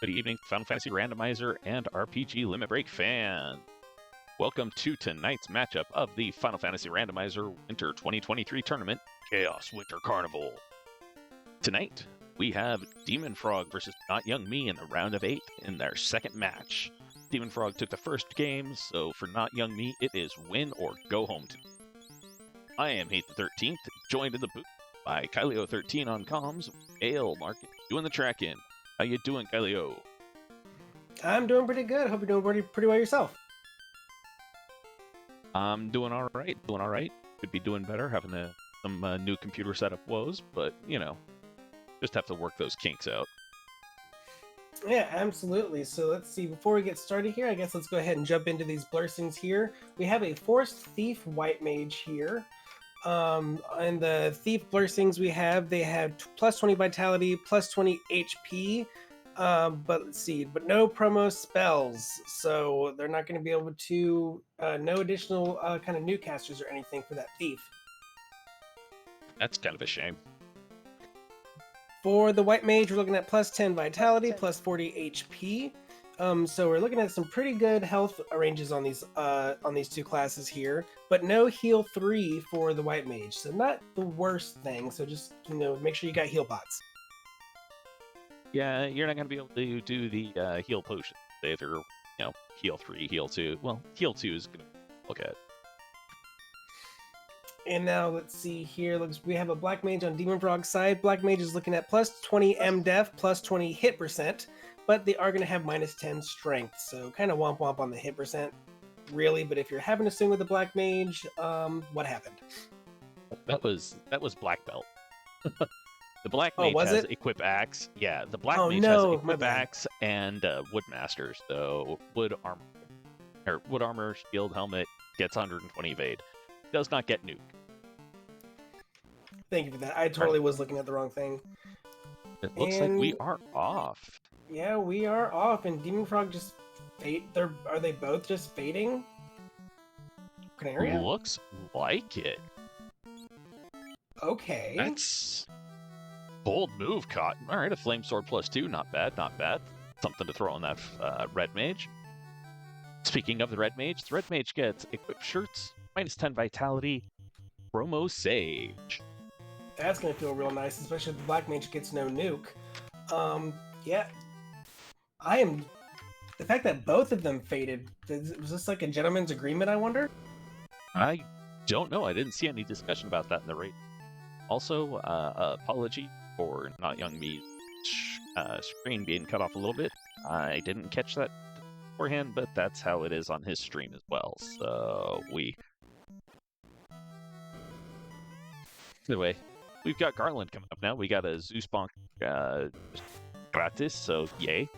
Good evening, Final Fantasy Randomizer and RPG Limit Break fan. Welcome to tonight's matchup of the Final Fantasy Randomizer Winter 2023 Tournament, Chaos Winter Carnival. Tonight, we have dem0nfr0g versus notyoungme in the round of 8 in their second match. dem0nfr0g took the first game, so for notyoungme, it is win or go home to. I am Hate the 13th, joined in the booth by Kylio13 on comms, Ale Market doing the track-in. How you doing, Kylio? I'm doing pretty good. Hope you're doing pretty well yourself. I'm doing all right. Could be doing better, having some new computer setup woes, but, you know, just have to work those kinks out. Yeah, absolutely. So let's see. Before we get started here, I guess let's go ahead and jump into these blessings here. We have a Forest Thief White Mage here. And the Thief blessings we have, they have plus 20 Vitality, plus 20 HP. But let's see, but no promo spells, so they're not going to be able to, no additional kind of new casters or anything for that Thief. That's kind of a shame. For the White Mage, we're looking at plus 10 Vitality, plus 40 HP. So we're looking at some pretty good health ranges on these two classes here, but no heal 3 for the White Mage, so not the worst thing. So just, you know, make sure you got heal pots. Yeah, you're not going to be able to do the heal potion. Either, you know, heal 3, heal 2. Well, heal 2 is going to look at. And now let's see here. We have a Black Mage on dem0nfr0g's side. Black Mage is looking at plus 20 MDef, plus 20 hit percent, but they are going to have minus 10 strength. So kind of womp womp on the hit percent, really. But if you're having to swing with the Black Mage, what happened? That was Black Belt. The Black Mage has Equip Axe. Yeah, the Black Mage has Equip Axe and Woodmasters, though Wood Armor, Shield Helmet gets 120 evade. Does not get nuke. Thank you for that. I totally was looking at the wrong thing. It looks like we are off. Yeah, we are off, and dem0nfr0g just fade. Are they both just fading? Canaria? Looks like it. Okay. That's bold move, Cotton. All right, a Flame Sword plus 2, not bad, not bad. Something to throw on that Red Mage. Speaking of the Red Mage gets Equipped Shirts, minus 10 Vitality, Promo Sage. That's going to feel real nice, especially if the Black Mage gets no nuke. Yeah. The fact that both of them faded, was this like a gentleman's agreement, I wonder? I don't know. I didn't see any discussion about that in the raid. Also, apology for notyoungme's screen being cut off a little bit. I didn't catch that beforehand, but that's how it is on his stream as well. So Anyway, we've got Garland coming up now. We got a Zeus Bonk gratis, so yay.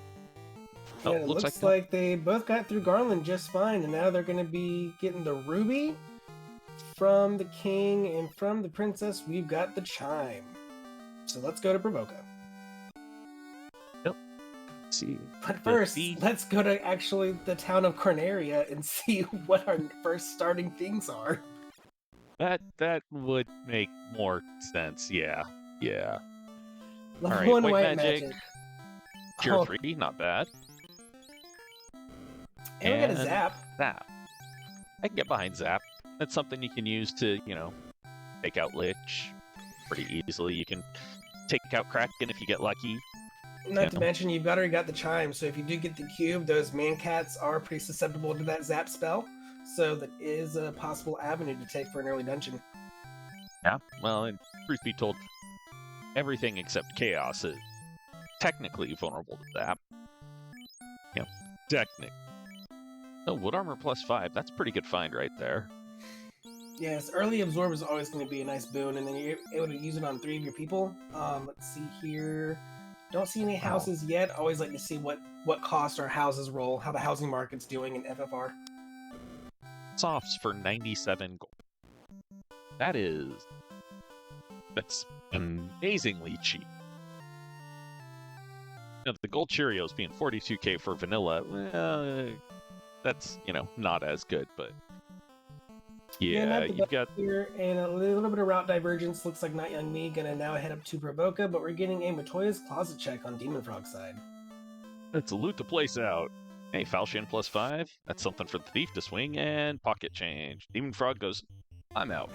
Yeah, it looks like they both got through Garland just fine, and now they're going to be getting the Ruby from the King, and from the Princess, we've got the Chime. So let's go to Provoca. Yep. Let's see. But first, let's go to actually the town of Corneria and see what our first starting things are. That would make more sense, yeah. Level Alright, 1 White Magic. Tier 3, not bad. And we got a Zap. Zap. I can get behind Zap. That's something you can use to, you know, take out Lich pretty easily. You can take out Kraken if you get lucky. Not to mention, you've already got the Chime, so if you do get the cube, those man cats are pretty susceptible to that Zap spell. So that is a possible avenue to take for an early dungeon. Yeah, well, and truth be told, everything except Chaos is technically vulnerable to Zap. You know, technically. Oh, Wood Armor plus 5, that's a pretty good find right there. Yes, early Absorb is always going to be a nice boon, and then you're able to use it on 3 of your people. Let's see here. Don't see any houses yet. Always like to see what cost our houses roll, how the housing market's doing in FFR. Softs for 97 gold. That's amazingly cheap. You know, the gold Cheerios being 42k for vanilla, well, that's, you know, not as good, but yeah, you've got here, and a little bit of route divergence. Looks like notyoungme gonna now head up to Provoca, but we're getting a Matoya's Closet check on dem0nfr0g's side. Let's loot the place out. Hey, Falchion +5. That's something for the thief to swing, and pocket change. dem0nfr0g goes, I'm out.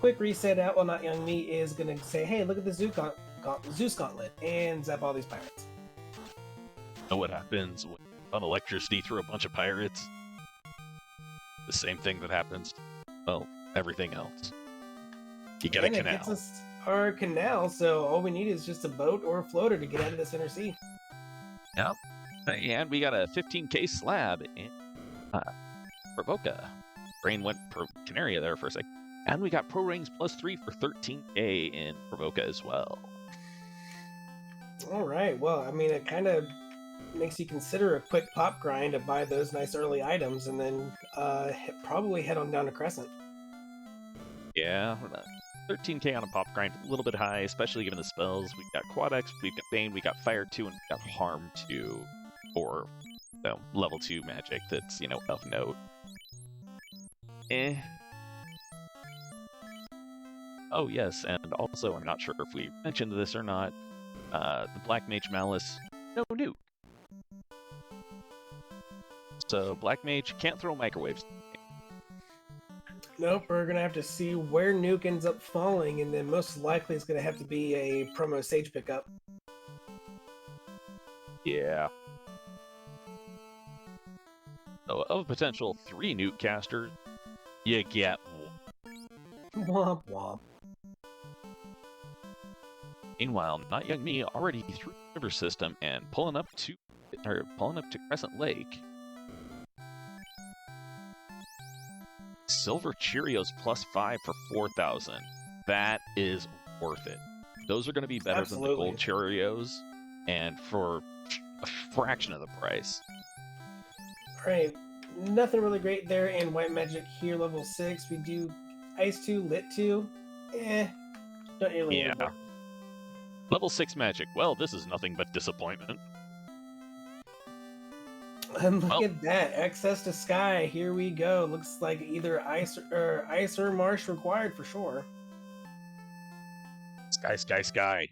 Quick reset out. Well, not young me is gonna say, hey, look at the Zeus Gauntlet, and zap all these pirates. Know what happens when on electricity through a bunch of pirates? The same thing that happens, well, everything else. You get a canal. It gets us our canal, so all we need is just a boat or a floater to get out of this inner sea. Yep. And we got a 15k slab in Provoca. Brain went pro Canaria there for a sec. And we got pro rings +3 for 13k in Provoca as well. All right. Well, I mean, it kind of makes you consider a quick pop grind to buy those nice early items, and then probably head on down to Crescent. Yeah, 13k on a pop grind, a little bit high, especially given the spells. We've got Quad X, we've got Bane, we got Fire 2, and we got Harm 2 for level 2 magic that's, of note. Oh, yes, and also, I'm not sure if we mentioned this or not, the Black Mage Malice, no nuke. So, Black Mage can't throw microwaves. Nope, we're going to have to see where nuke ends up falling, and then most likely it's going to have to be a promo Sage pickup. Yeah. So, of a potential 3 nuke casters, you get one. Womp womp. Meanwhile, notyoungme already through the river system and pulling up to Crescent Lake. Silver Cheerios +5 for 4,000. That is worth it. Those are going to be better than the gold Cheerios, and for a fraction of the price. Alright, nothing really great there in White Magic here, level 6. We do Ice 2, Lit 2. Don't really need it. Level 6 magic. Well, this is nothing but disappointment. And look at that, access to sky. Here we go. Looks like either ice or marsh required for sure. Sky, sky, sky.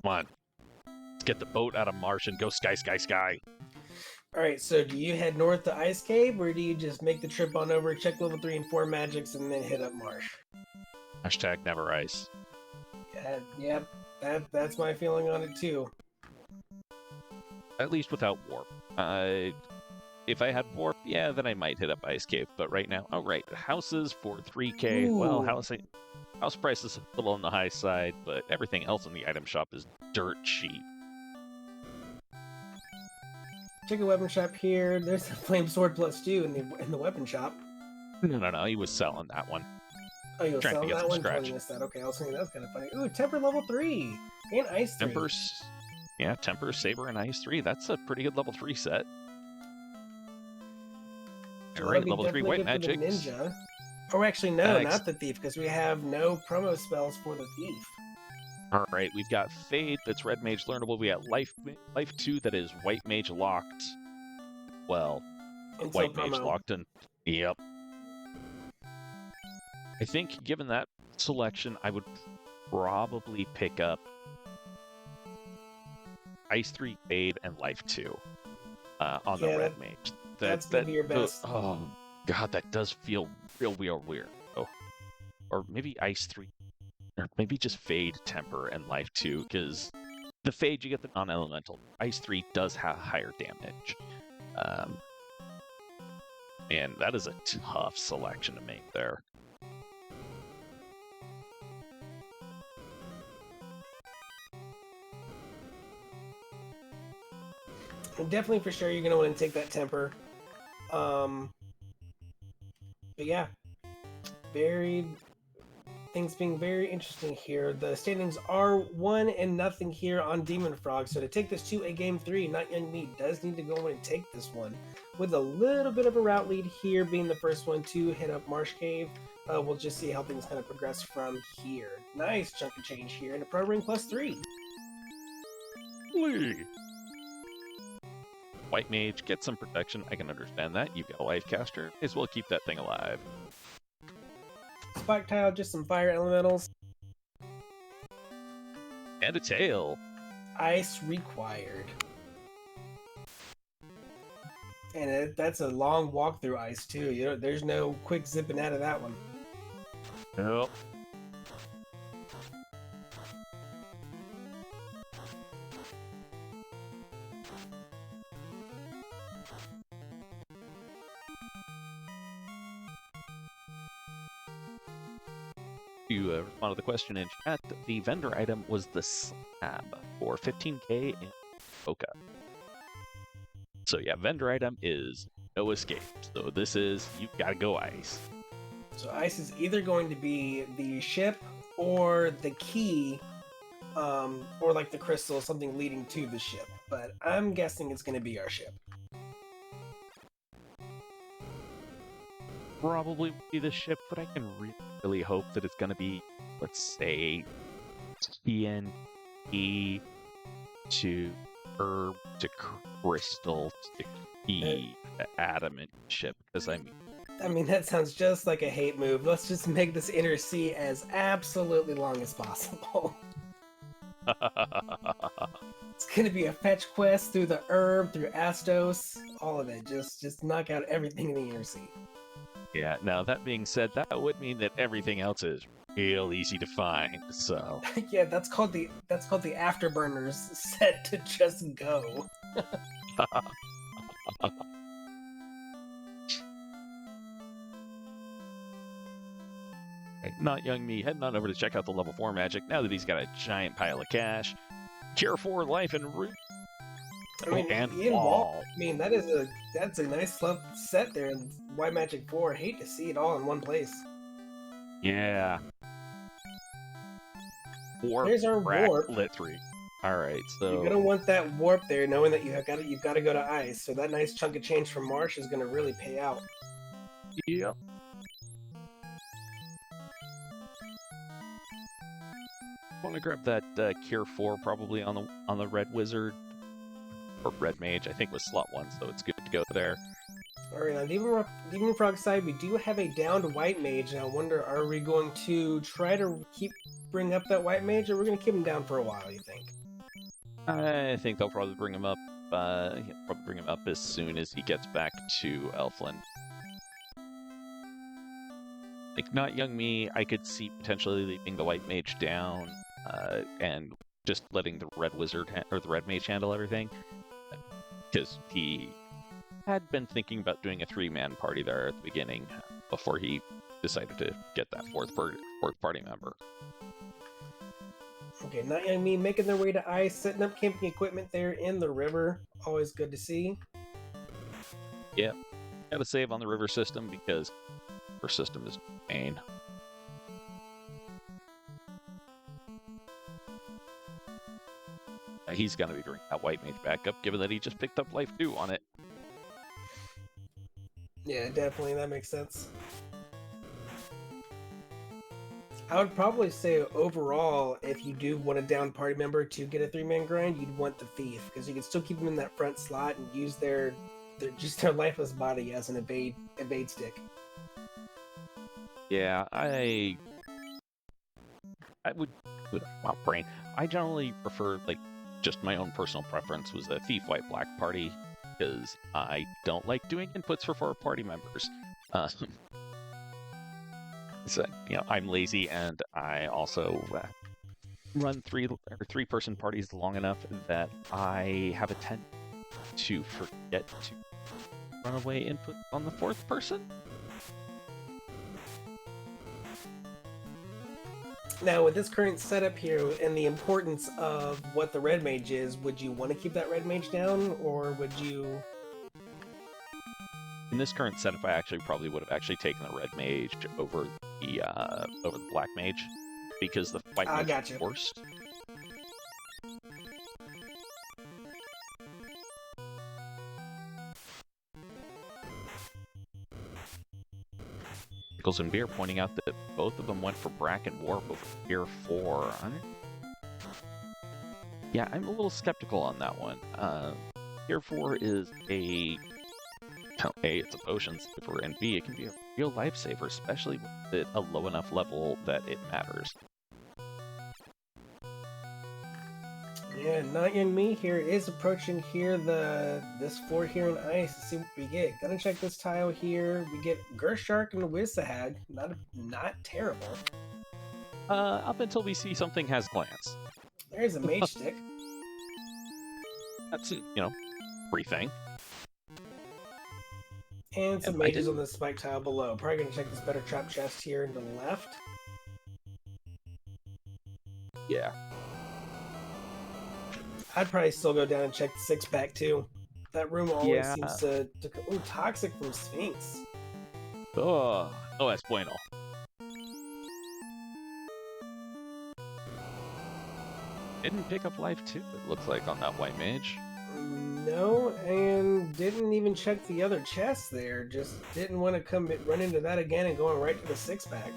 Come on. Let's get the boat out of marsh and go sky, sky, sky. Alright, so do you head north to Ice Cave, or do you just make the trip on over, check level 3 and 4 magics, and then hit up marsh? Hashtag never ice. Yep, that's my feeling on it too. At least without warp. If I had warp, yeah, then I might hit up Ice Cave. But right now, houses for 3k. Ooh. Well, house price is a little on the high side, but everything else in the item shop is dirt cheap. Check a weapon shop here. There's a flame sword +2 in the weapon shop. No, he was selling that one. Oh, you were selling that one? Totally missed that. Okay, I was thinking that was kind of funny. Ooh, Temper level 3 and Ice 3. Temper, Saber, and Ice 3. That's a pretty good level 3 set. Alright, level 3 White Magic. Ninja. Oh, actually, no, not the Thief, because we have no promo spells for the Thief. Alright, we've got Fade, that's Red Mage learnable. We got Life 2, that is White Mage locked. Well, White Mage locked in. Yep. I think, given that selection, I would probably pick up Ice 3, Fade, and Life 2 on the Red Mage. That's gonna be your best. Oh, God, that does feel real weird. Oh. Or maybe Ice 3, or maybe just Fade, Temper, and Life 2, because the Fade, you get the non-elemental. Ice 3 does have higher damage. And that is a tough selection to make there. Definitely for sure you're going to want to take that Temper. But yeah, things being very interesting here. The standings are 1-0 here on dem0nfr0g. So to take this to a game 3, notyoungme does need to go in and take this one with a little bit of a route lead here, being the first one to hit up Marsh Cave. We'll just see how things kind of progress from here. Nice chunk of change here and a pro ring +3. White Mage, get some protection. I can understand that. You've got a Life Caster. May as well keep that thing alive. Spike Tile, just some fire elementals. And a tail. ice required. And that's a long walk through ice too. There's no quick zipping out of that one. Nope. To respond to the question in chat, the vendor item was the slab for 15k in Boca. So yeah, vendor item is no escape. So this is, you gotta go ice. So ice is either going to be the ship or the key, or like the crystal, something leading to the ship. But I'm guessing it's going to be our ship. Probably be the ship, but I can really hope that it's gonna be, let's say, TNT to herb to crystal to key to adamant ship, because I mean that sounds just like a hate move. Let's just make this inner sea as absolutely long as possible. It's gonna be a fetch quest through the herb, through Astos, all of it. Just knock out everything in the inner sea. Yeah, now that being said, that would mean that everything else is real easy to find, so... Yeah, that's called the Afterburners set to just go. notyoungme heading on over to check out the level 4 magic now that he's got a giant pile of cash. Cure 4 life and root. I mean, and wall. I mean, that's a nice set there in White Magic 4. I hate to see it all in one place. Yeah. Warp, There's our warp. Lit 3. Alright, so... You're gonna want that warp there, knowing that you've got to go to ice. So that nice chunk of change from Marsh is gonna really pay out. Yep. Want to grab that Cure 4 probably on the Red Wizard. Or Red Mage, I think was slot 1, so it's good to go there. Alright, on dem0nfr0g side, we do have a downed White Mage, and I wonder, are we going to try to bring up that White Mage, or we're going to keep him down for a while, you think? I think they'll probably bring him up. Probably bring him up as soon as he gets back to Elfland. Like, notyoungme, I could see potentially leaving the White Mage down, and just letting the Red Wizard or the Red Mage handle everything, because he had been thinking about doing a 3-man party there at the beginning before he decided to get that fourth party member. Okay, notyoungme making their way to ice, setting up camping equipment there in the river. Always good to see. Yep. Gotta save on the river system because river system is main. He's gonna be bringing that White Mage back up, given that he just picked up Life 2 on it. Yeah, definitely, that makes sense. I would probably say overall, if you do want a down party member to get a 3-man grind, you'd want the Thief, because you can still keep them in that front slot and use their lifeless body as an evade stick. Yeah, I would... Wow, brain. I generally prefer, like, just my own personal preference was a Thief White Black party, because I don't like doing inputs for 4 party members. So, you know, I'm lazy, and I also run 3-person parties long enough that I have a tendency to forget to run away input on the 4th person. Now, with this current setup here and the importance of what the Red Mage is, would you want to keep that Red Mage down, or would you... In this current setup, I actually probably would have actually taken the Red Mage over the Black Mage, because the White Mage is worst. Pickles and Beer pointing out that both of them went for Bracken Warp over Gear 4. Yeah, I'm a little skeptical on that one. Gear 4 is A, it's a potion saver, and B, it can be a real lifesaver, especially with a low enough level that it matters. And Not Young Me here is approaching here this floor here in ice to see what we get. Gonna check this tile here. We get Gershark and Wizahag. Not terrible. Up until we see something has glance. There's a Mage Stick. That's, free thing. And some mages on the spike tile below. Probably gonna check this better trap chest here to the left. Yeah. I'd probably still go down and check the 6-pack too. That room always seems to ooh, Toxic from Sphinx. Oh, es bueno. Didn't pick up life too, it looks like, on that white mage. No, and didn't even check the other chest there. Just didn't want to run into that again and going right to the 6-pack.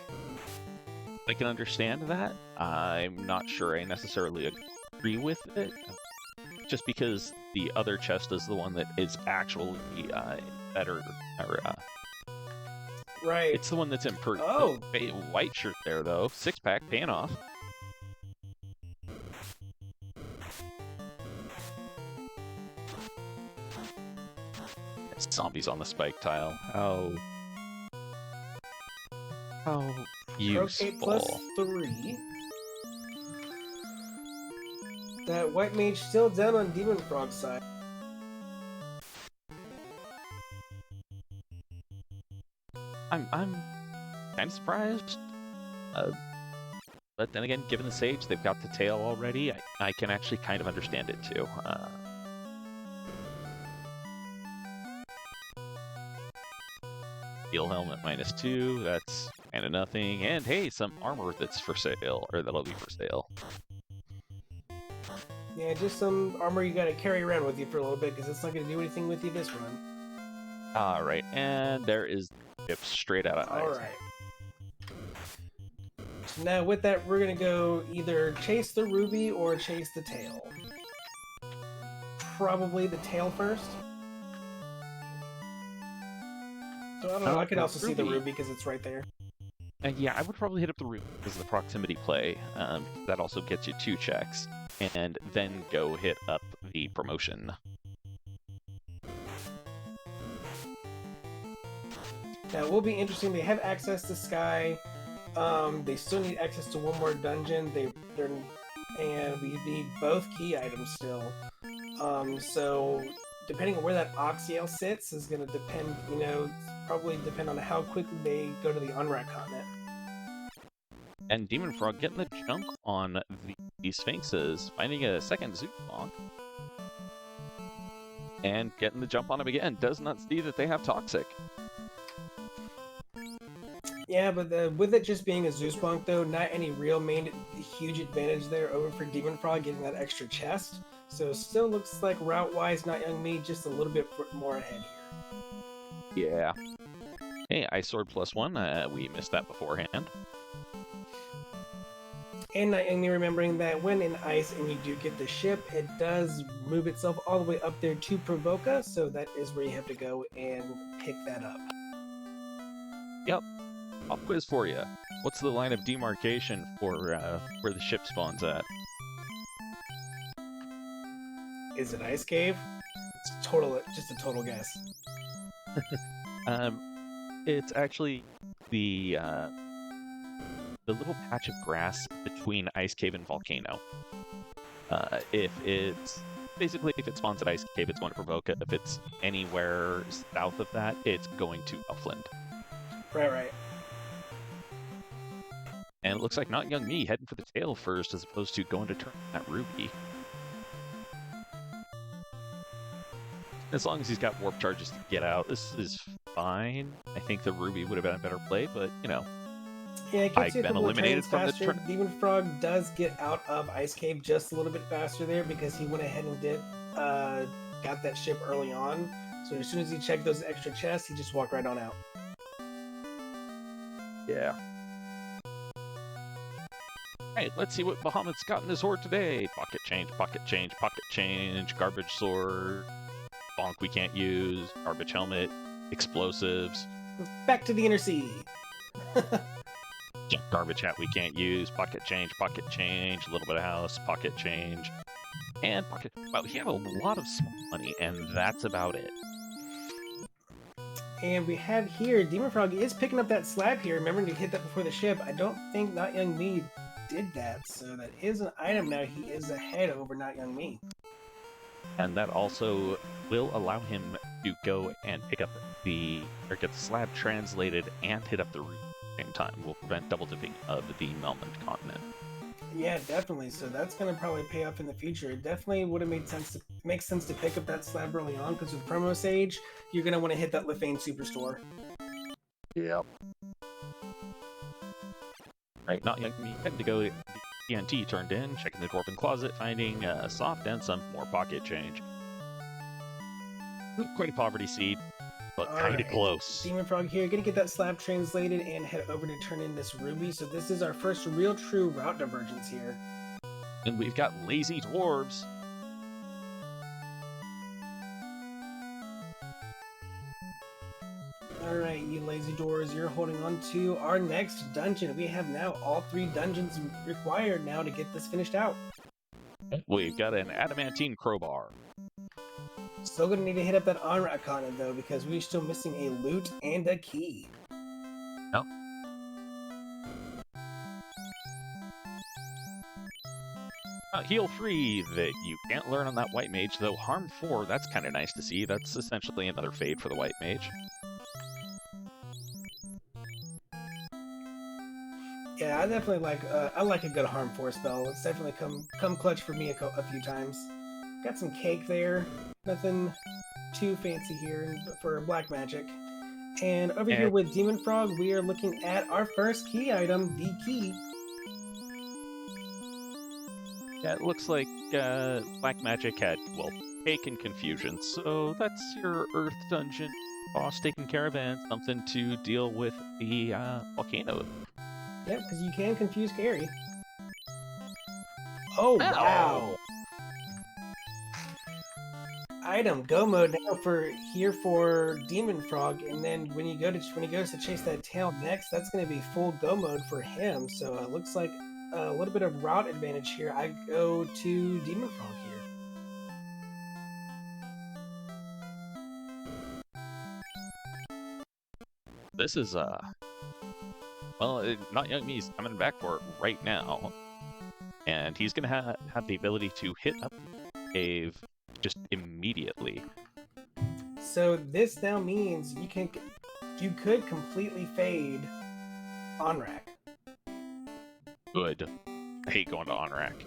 I can understand that. I'm not sure I necessarily agree with it. Just because the other chest is the one that is actually better. Right. It's the one that's improved. Oh! White shirt there, though. 6-pack paying off. Zombies on the spike tile. How useful. Ro8 +3. That white mage still down on dem0nfr0g's side. I'm kind of surprised. But then again, given the sage, they've got the tail already. I can actually kind of understand it too. Steel helmet -2, that's kind of nothing. And hey, some armor that's for sale, or that'll be for sale. Yeah, just some armor you gotta carry around with you for a little bit, because it's not gonna do anything with you this run. Alright, and there is Chip straight out of ice. Alright. Now with that, we're gonna go either chase the ruby or chase the tail. Probably the tail first. So I don't know, I could also see the ruby because it's right there. Yeah, I would probably hit up the ruby because of the proximity play. That also gets you 2 checks. And then go hit up the promotion. Now it will be interesting. They have access to Sky. They still need access to one more dungeon. And we need both key items still. So depending on where that Oxyale sits is going to depend. Probably depend on how quickly they go to the Unrack continent. And dem0nfr0g getting the jump on the Sphinxes, finding a second Zootbonk. And getting the jump on him again. Does not see that they have Toxic. Yeah, but with it just being a Zootbonk, though, not any real huge advantage there over for dem0nfr0g getting that extra chest. So still looks like route-wise, Not Young Me just a little bit more ahead here. Yeah. Hey, Ice Sword +1. We missed that beforehand. And Not Young Me remembering that when in ice and you do get the ship, it does move itself all the way up there to Provoca, so that is where you have to go and pick that up. Yep. Pop quiz for you. What's the line of demarcation for where the ship spawns at? Is it Ice Cave? It's just a total guess. It's actually the little patch of grass between Ice Cave and Volcano. If it spawns at Ice Cave, it's going to Provoca. If it's anywhere south of that, it's going to Upland. Right. And it looks like Not Young Me heading for the tail first, as opposed to going to turn that ruby. As long as he's got warp charges to get out, this is fine. I think the ruby would have been a better play, but Yeah, it gets you been eliminated from the turn. dem0nfr0g does get out of Ice Cave just a little bit faster there because he went ahead and got that ship early on. So as soon as he checked those extra chests, he just walked right on out. Yeah. Alright, let's see what Bahamut's got in his hoard today. Pocket change, garbage sword, bonk we can't use, garbage helmet, explosives. Back to the inner sea. Garbage hat we can't use, pocket change, a little bit of house, pocket change. And pocket. Well, he had a lot of small money, and that's about it. And we have here, dem0nfr0g is picking up that slab here, remembering to hit that before the ship. I don't think notyoungme did that, so that is an item now. He is ahead over notyoungme. And that also will allow him to go and pick up or get the slab translated and hit up the root at the same time. Will prevent double dipping of the Melman continent. Yeah, definitely. So that's going to probably pay off in the future. It definitely would have made sense to pick up that slab early on, because with promo Sage, you're going to want to hit that Lefane Superstore. Yep. Right, notyoungme heading to go. TNT turned in, checking the dwarven closet, finding soft and some more pocket change. Quite a poverty seed, but kind of close. dem0nfr0g here, gonna get that slab translated and head over to turn in this ruby. So this is our first real true route divergence here. And we've got lazy dwarves. Alright, you lazy doors, you're holding on to our next dungeon. We have now all 3 dungeons required now to get this finished out. We've got an adamantine crowbar. Still gonna need to hit up that Onrak continent though, because we're still missing a loot and a key. No. Heal 3 that you can't learn on that white mage, though harm 4, that's kind of nice to see. That's essentially another fade for the white mage. Yeah, I definitely like a good harm 4 spell. It's definitely come clutch for me a few times. Got some cake there. Nothing too fancy here for black magic. And over here with dem0nfr0g, we are looking at our first key item, the key. Yeah, it looks like black magic had, well, cake and confusion. So that's your Earth dungeon boss taken care of, and something to deal with the volcano. Yep, because you can confuse Gary. Oh, wow! Item go mode now for dem0nfr0g, and then when he goes to chase that tail next, that's going to be full go mode for him. So it looks like a little bit of route advantage here. I go to dem0nfr0g here. This is well, notyoungme's coming back for it right now, and he's gonna have the ability to hit up the cave just immediately. So this now means you could completely fade Onrak. Good. I hate going to Onrak.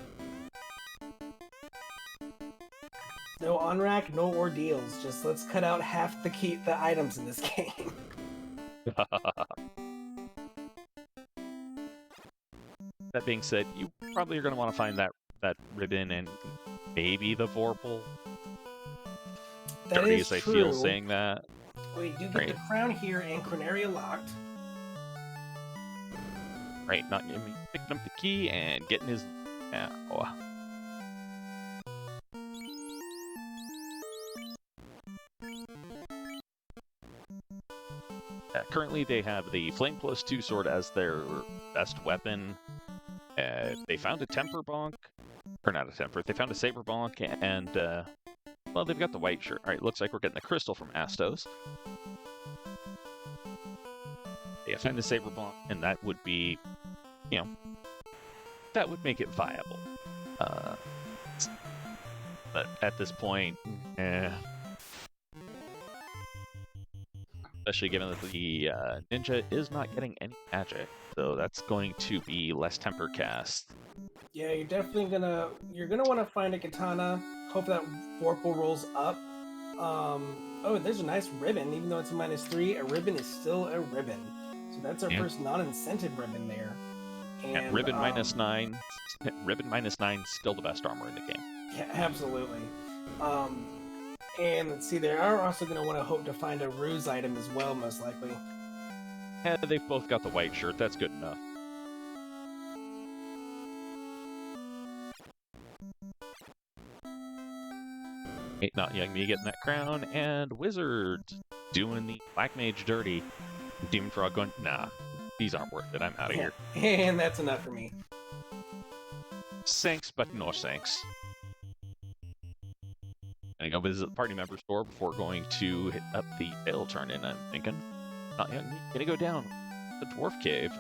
No Onrak, no ordeals. Just let's cut out half the items in this game. That being said, you probably are going to want to find that ribbon and maybe the Vorpal. That Dirty is as true. I feel saying that. We do get the crown here and Corneria locked. Right, notyoungme picking up the key and getting his... Oh. Currently, they have the Flame Plus 2 sword as their best weapon. They found a Temper Bonk, or not a Temper, they found a Saber Bonk, and, well, they've got the white shirt. Alright, looks like we're getting a crystal from Astos. They found the Saber Bonk, and that would be, you know, that would make it viable. But at this point, especially given that the ninja is not getting any magic, so that's going to be less temper cast. Yeah, you're definitely gonna want to find a katana. Hope that Vorpal rolls up. Oh, there's a nice ribbon. Even though it's a -3, a ribbon is still a ribbon. So that's our first non-incentive ribbon there. And ribbon -9, ribbon -9, still the best armor in the game. Yeah, absolutely. And let's see, they are also going to want to hope to find a ruse item as well, most likely. Yeah, they've both got the white shirt. That's good enough. notyoungme getting that crown, and Wizard doing the Black Mage dirty. dem0nfr0g going, nah, these aren't worth it. I'm out of here. And that's enough for me. Thanks, but no thanks. Gonna go visit the party member store before going to hit up the tail turn-in, I'm thinking. Not young me. Gonna go down the dwarf cave.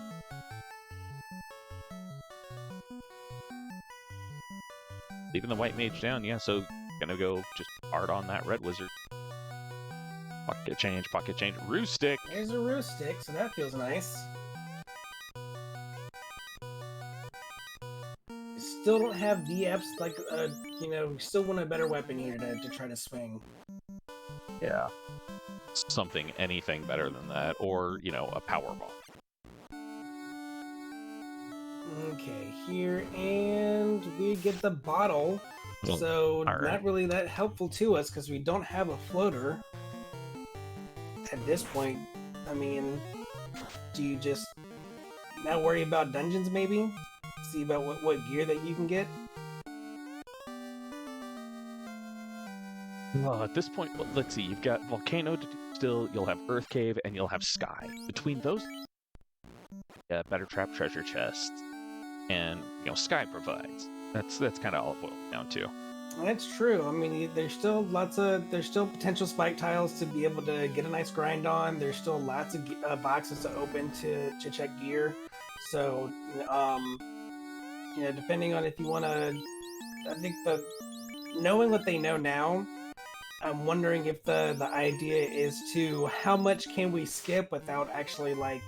Leaving the white mage down, yeah, so gonna go just hard on that red wizard. Pocket change, roost stick. There's a roost stick, so that feels nice. Still don't have VFs, like, you know, still want a better weapon here to try to swing. Yeah. Something, anything better than that, or, you know, a power ball. Okay, here, and we get the bottle. So, not really that helpful to us because we don't have a floater. At this point, I mean, do you just not worry about dungeons, maybe? See about what gear that you can get? Well, at this point, well, let's see, you've got Volcano to do still, you'll have Earth Cave, and you'll have Sky. Between those, better trap treasure chests, and, you know, Sky provides. That's kind of all it boils down to. That's true. I mean, there's still potential spike tiles to be able to get a nice grind on. There's still lots of boxes to open to check gear. So, you know, depending on if you want to, I think knowing what they know now, I'm wondering if the idea is to how much can we skip without actually like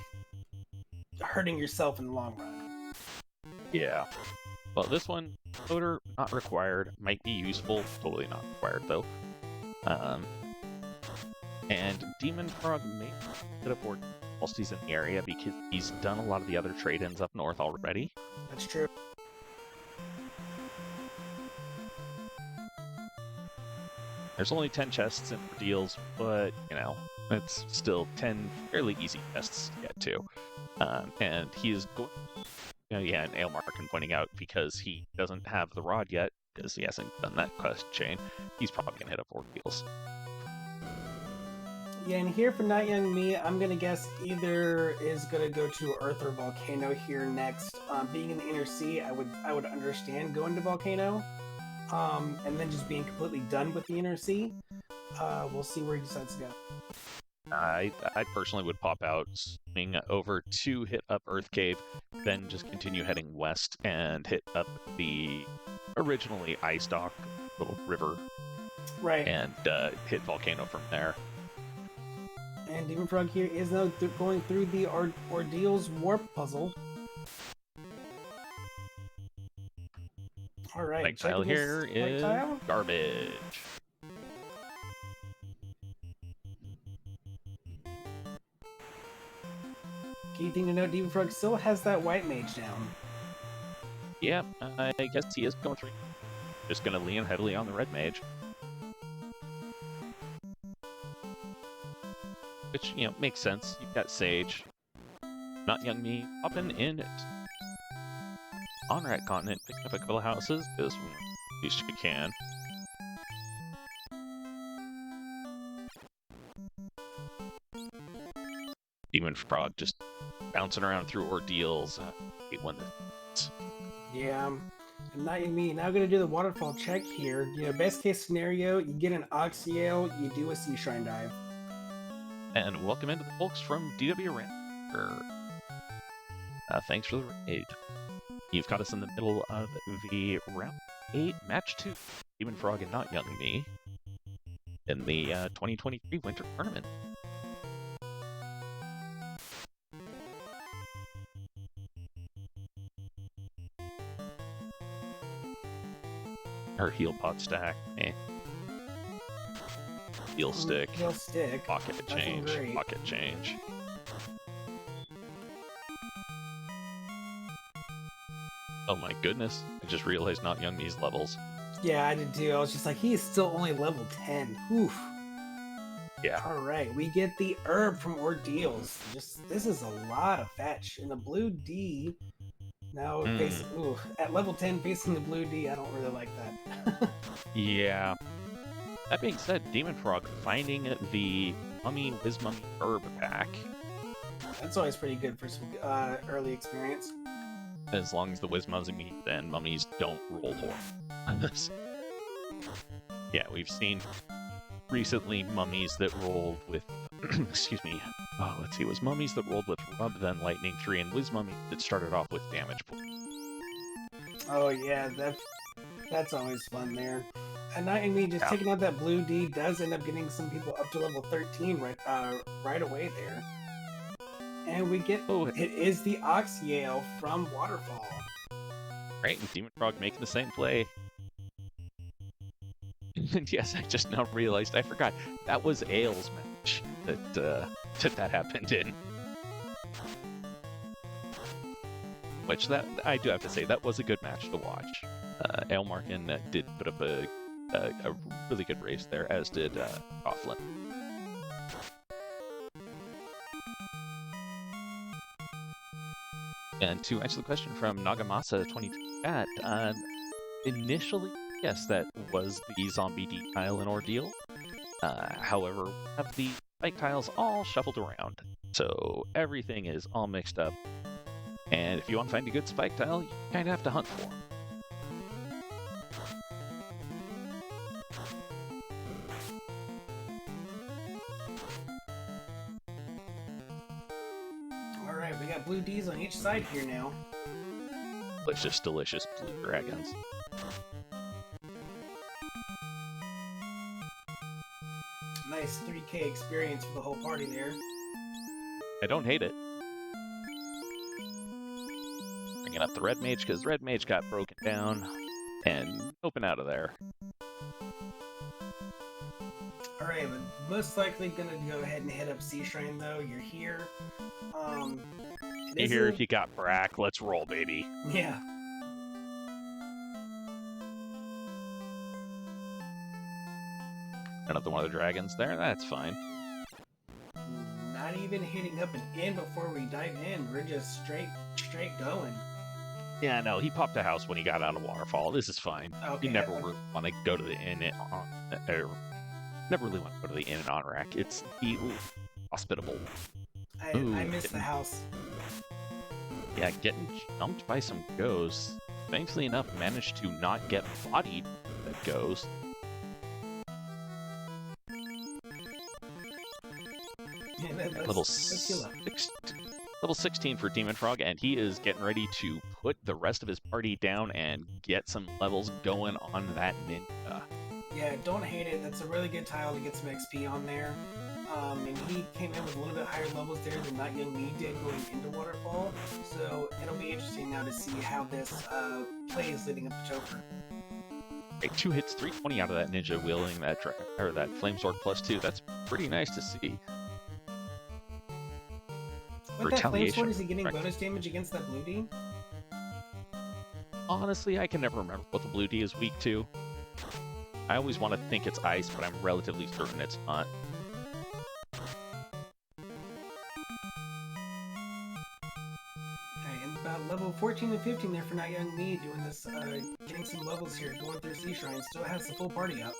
hurting yourself in the long run. Yeah. Well, this one, floater not required, might be useful, totally not required though. And dem0nfr0g may get aboard whilst he's in the area because he's done a lot of the other trade-ins up north already. That's true. There's only 10 chests and deals, but, you know, it's still 10 fairly easy chests to get to. And he is going... yeah, and Ailmarkin pointing out because he doesn't have the rod yet, because he hasn't done that quest chain, he's probably going to hit up ordeals. Yeah, and here for notyoungme, I'm going to guess either is going to go to Earth or Volcano here next. Being in the Inner Sea, I would understand going to Volcano, and then just being completely done with the Inner Sea. We'll see where he decides to go. I personally would pop out, swing over to hit up Earth Cave, then just continue heading west and hit up the originally Ice Dock little river. Right. And hit Volcano from there. And dem0nfr0g here is now going through the Ordeals Warp puzzle. Alright. Flag tile here is garbage. Key thing to note, dem0nfr0g still has that white mage down. Yeah, I guess he is going through. Just going to lean heavily on the red mage. Which, you know, makes sense. You've got Sage. notyoungme popping in on Rat Continent, picking up a couple of houses, because at least you can. dem0nfr0g just bouncing around through ordeals. Hate when Yeah. And notyoungme now going to do the waterfall check here. You know, best case scenario, you get an Oxyale, you do a Sea Shrine dive. And welcome into the folks from DW Randomizer. Thanks for the raid. You've got us in the middle of the round 8 match 2, dem0nfr0g and notyoungme in the 2023 winter tournament. Her heal pot stack, Heal stick. Heal stick. Pocket change. Pocket change. Oh my goodness. I just realized notyoungme's levels. Yeah, I did too. I was just like, he is still only level 10. Oof. Yeah. Alright, we get the herb from Ordeals. This is a lot of fetch. And the blue D now at level 10 facing the blue D, I don't really like that. Yeah. That being said, dem0nfr0g finding the Mummy Mummy herb pack. That's always pretty good for some early experience. As long as the Mummy and mummies don't roll horror. Yeah, we've seen recently mummies that rolled with, excuse me, let's see, it was mummies that rolled with Rub, then Lightning 3, and Wiz Mummy that started off with Damage Pool. Oh yeah, that's always fun there. And notyoungme just taking out that blue D does end up getting some people up to level 13 right away there. And we get, it is the Oxyale from Waterfall. Right, and dem0nfr0g making the same play. And yes, I just now realized, I forgot, that was Ale's match that happened in. Which, that I do have to say, that was a good match to watch. Ale Markin did put up a really good race there, as did Coughlin. And to answer the question from Nagamasa22 chat, initially, yes, that was the zombie D tile and ordeal. However, we have the spike tiles all shuffled around, so everything is all mixed up. And if you want to find a good spike tile, you kind of have to hunt for them. Alright, we got blue Ds on each side here now. Delicious, delicious blue dragons. Nice 3k experience for the whole party there. I don't hate it. Bringing up the red mage, because red mage got broken down and open out of there. Alright, but most likely gonna go ahead and head up Sea Shrine though. You're here. You're here, you got Brack, let's roll, baby. Yeah. Another one of the dragons there, that's fine. Not even hitting up an inn before we dive in. We're just straight going. Yeah, no, he popped a house when he got out of Waterfall. This is fine. Okay, You never really want to go to the inn never really want to go to the inn in Onrak. It's hospitable. I missed the house. Yeah, getting jumped by some ghosts. Thankfully enough, managed to not get bodied by ghosts. Yeah, Level 16 for dem0nfr0g, and he is getting ready to put the rest of his party down and get some levels going on that ninja. Yeah, don't hate it. That's a really good tile to get some XP on there. And he came in with a little bit higher levels there than notyoungme did going into Waterfall. So it'll be interesting now to see how this plays leading up to Joker. Hey, 2 hits, 320 out of that ninja wielding that flame sword +2. That's pretty nice to see. With that flame sword, is he getting bonus damage against that blue D? Honestly, I can never remember what the blue D is weak to. I always want to think it's ice, but I'm relatively certain it's not. Okay, and about level 14 and 15 there for notyoungme doing this, getting some levels here, going through Sea Shrine, still has the full party up.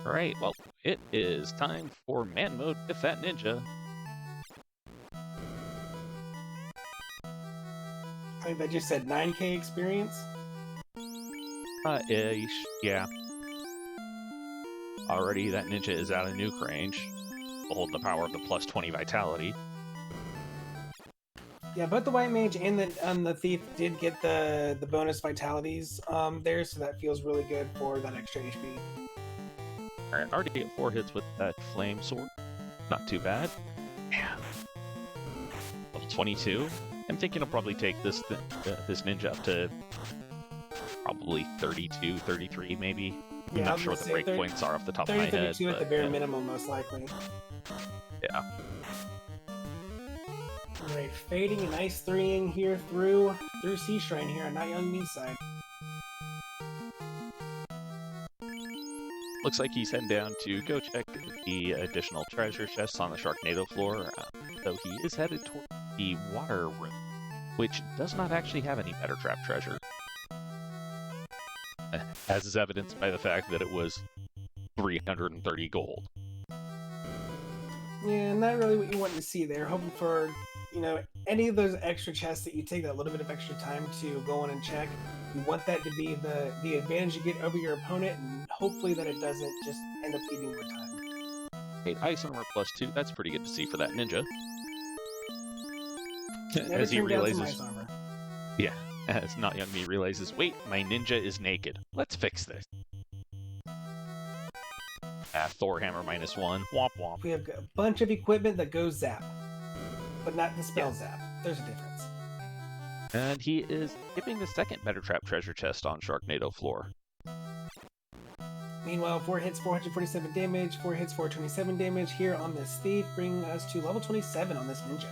Alright, well, it is time for man mode with that ninja. I think that just said 9k experience. Yeah. Already, that ninja is out of nuke range. Hold the power of the +20 vitality. Yeah, both the white mage and the thief did get the bonus vitalities there, so that feels really good for that extra HP. Alright, already get 4 hits with that flame sword. Not too bad. Yeah. Level 22. I'm thinking I'll probably take this ninja up to probably 32, 33 maybe. I'm not sure what the breakpoints are off the top of my head. 32 at the bare minimum, most likely. Yeah. Alright, fading and ice 3ing here through Sea Shrine here on notyoungme's side. Looks like he's heading down to go check the additional treasure chests on the Sharknado floor, so he is headed toward the water room, which does not actually have any better trap treasure. As is evidenced by the fact that it was 330 gold. Yeah, not really what you want to see there. Hoping for, you know, any of those extra chests that you take that little bit of extra time to go on and check. You want that to be the advantage you get over your opponent, and hopefully that it doesn't just end up eating more time. 8 ice armor +2. That's pretty good to see for that ninja. Never As he turned down some realizes, ice armor. yeah, as notyoungme realizes, wait, my ninja is naked. Let's fix this. Thor hammer -1. Womp womp. We have a bunch of equipment that goes zap, but not dispel zap. There's a difference. And he is skipping the second Better Trap treasure chest on Sharknado floor. Meanwhile, 4 hits, 447 damage, 4 hits, 427 damage here on this thief, bringing us to level 27 on this ninja.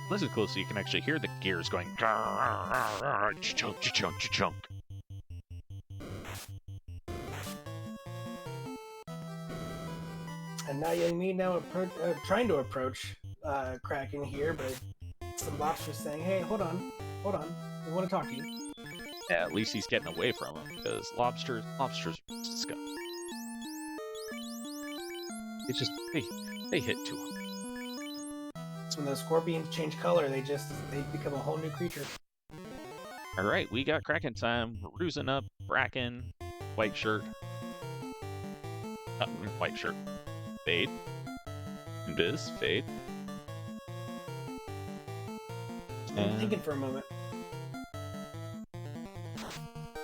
Listen closely, you can actually hear the gears going chunk, chunk, chunk. And notyoungme now trying to approach Kraken here, but some lobsters saying, "Hey, hold on, we want to talk to you." Yeah, at least he's getting away from him, because lobsters disgusting. It's just, they hit too hard. So when those scorpions change color, they become a whole new creature. Alright, we got Kraken time. We're Roozing up, Bracken, white shirt. White shirt. Fade. This, fade. I'm thinking for a moment.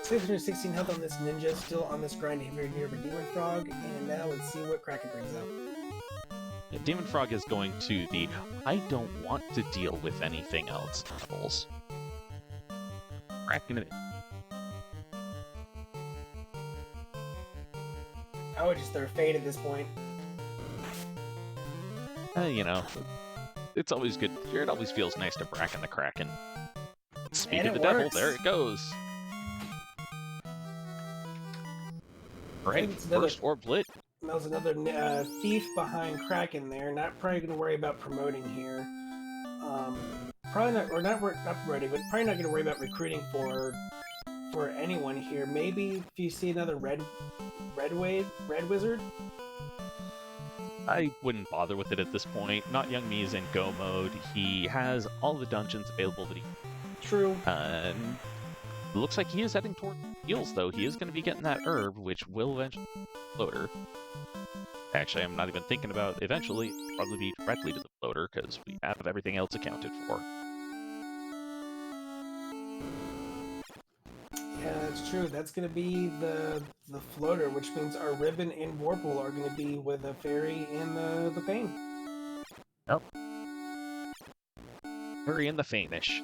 616 health on this ninja, still on this grind here near the dem0nfr0g, and now let's see what Kraken brings out. Yeah, dem0nfr0g is going to the I don't want to deal with anything else levels. Kraken. I would just throw fade at this point. You know, it's always good. It always feels nice to Bracken the Kraken. Speak of the devil, there it goes. Right, first orb lit. That was another thief behind Kraken there. Not probably going to worry about promoting here. Probably not, or not promoting, but probably not going to worry about recruiting for anyone here. Maybe if you see another red wizard. I wouldn't bother with it at this point. notyoungme is in go mode. He has all the dungeons available that he. True. It looks like he is heading toward heals, though. He is going to be getting that herb, which will eventually floater. Actually, I'm not even thinking about eventually. Probably be directly to the floater, because we have everything else accounted for. Yeah, that's true. That's going to be the floater, which means our ribbon and Warple are going to be with the fairy and the Fane. Yep. Fairy and the Fanish.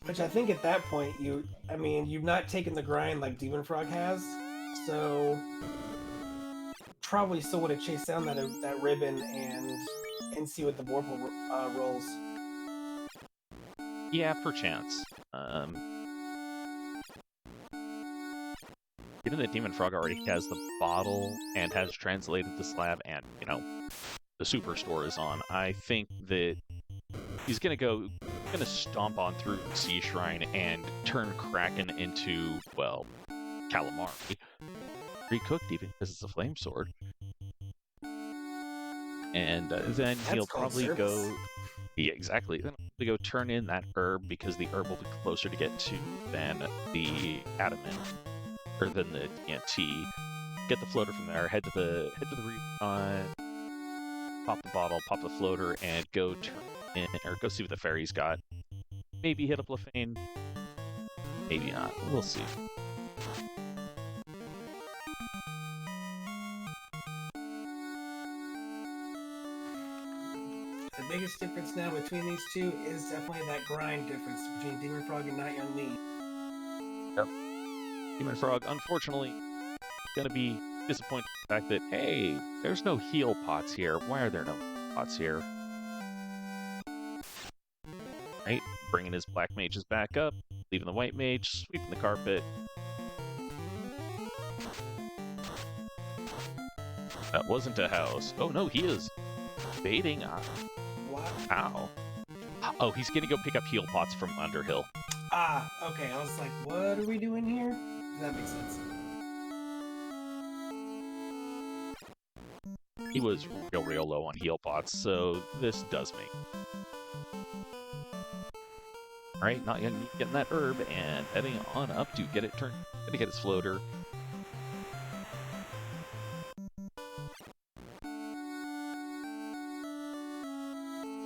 Which I think at that point, you've not taken the grind like dem0nfr0g has, so probably still would have chased down that ribbon and see what the Warple rolls. Yeah, perchance. Given that dem0nfr0g already has the bottle and has translated the slab and, the superstore is on, I think that he's going to stomp on through Sea Shrine and turn Kraken into, well, calamari. Recooked even because it's a flame sword. And then he'll probably go... Yeah, exactly. Then he'll go turn in that herb because the herb will be closer to get to than the adamant, or than the TNT. Get the floater from there, head to the recon, pop the bottle, pop the floater, and go turn in, or go see what the fairy's got. Maybe hit up Lefane. Maybe not. We'll see. The biggest difference now between these two is definitely that grind difference between dem0nfr0g and notyoungme. Yep. dem0nfr0g, unfortunately, gonna be disappointed in the fact that, hey, there's no heal pots here. Why are there no pots here? Right? Bringing his black mages back up, leaving the white mage, sweeping the carpet. That wasn't a house. Oh no, he is baiting. Ow. Oh, he's gonna go pick up heal pots from Underhill. Ah, okay. I was like, what are we doing here? That makes sense. he was real low on heal pots, so this does make. Alright, not yet getting that herb and heading on up to get it turned to get its floater.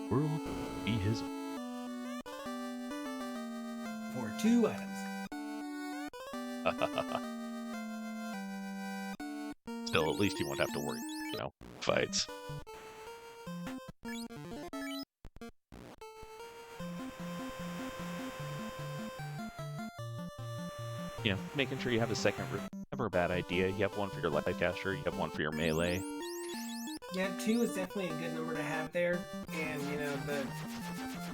World be his For 2 items. Still, at least you won't have to worry, you know, fights. You know, making sure you have a second room, never a bad idea. You have one for your life caster, you have one for your melee. Yeah, 2 is definitely a good number to have there. And, you know,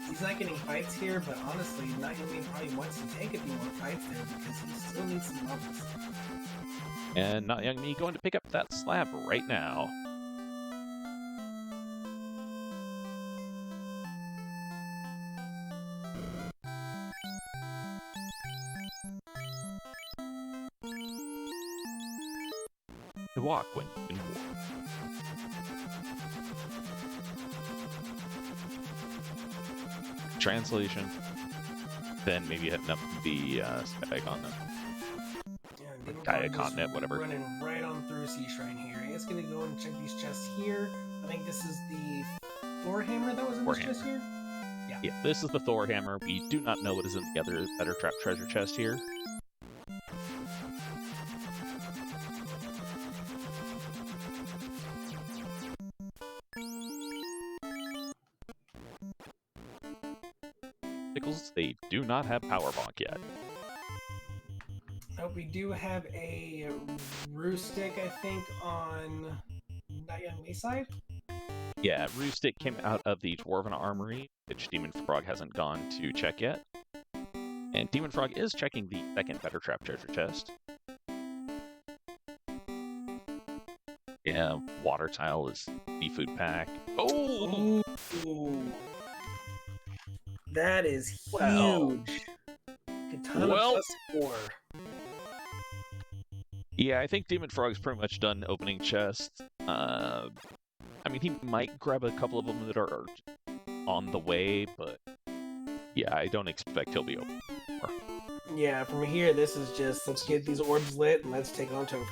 he's not getting fights here, but honestly, notyoungme probably wants to take a few more fights there because he still needs some levels. And notyoungme going to pick up that slab right now. To walk when you can walk. Translation, then maybe hitting up the spec on them. Gaia Continent, whatever. Running right on through Sea Shrine here. It's going to go and check these chests here. I think this is the Thor hammer that was in this chest here? Yeah, this is the Thor hammer. We do not know what is in the other better trap treasure chest here. They do not have Power Bonk yet. We do have a Roost Stick, I think, on notyoungme's side. Yeah, Roost Stick came out of the Dwarven Armory, which dem0nfr0g hasn't gone to check yet. And dem0nfr0g is checking the second better trap treasure chest. Yeah, Water Tile is seafood pack. Oh! Ooh. That is huge. Well, Katana +4. Yeah, I think dem0nfr0g's pretty much done opening chests. I mean, he might grab a couple of them that are on the way, but yeah, I don't expect he'll be open more. Yeah, from here, this is just, let's get these orbs lit and let's take on Topher.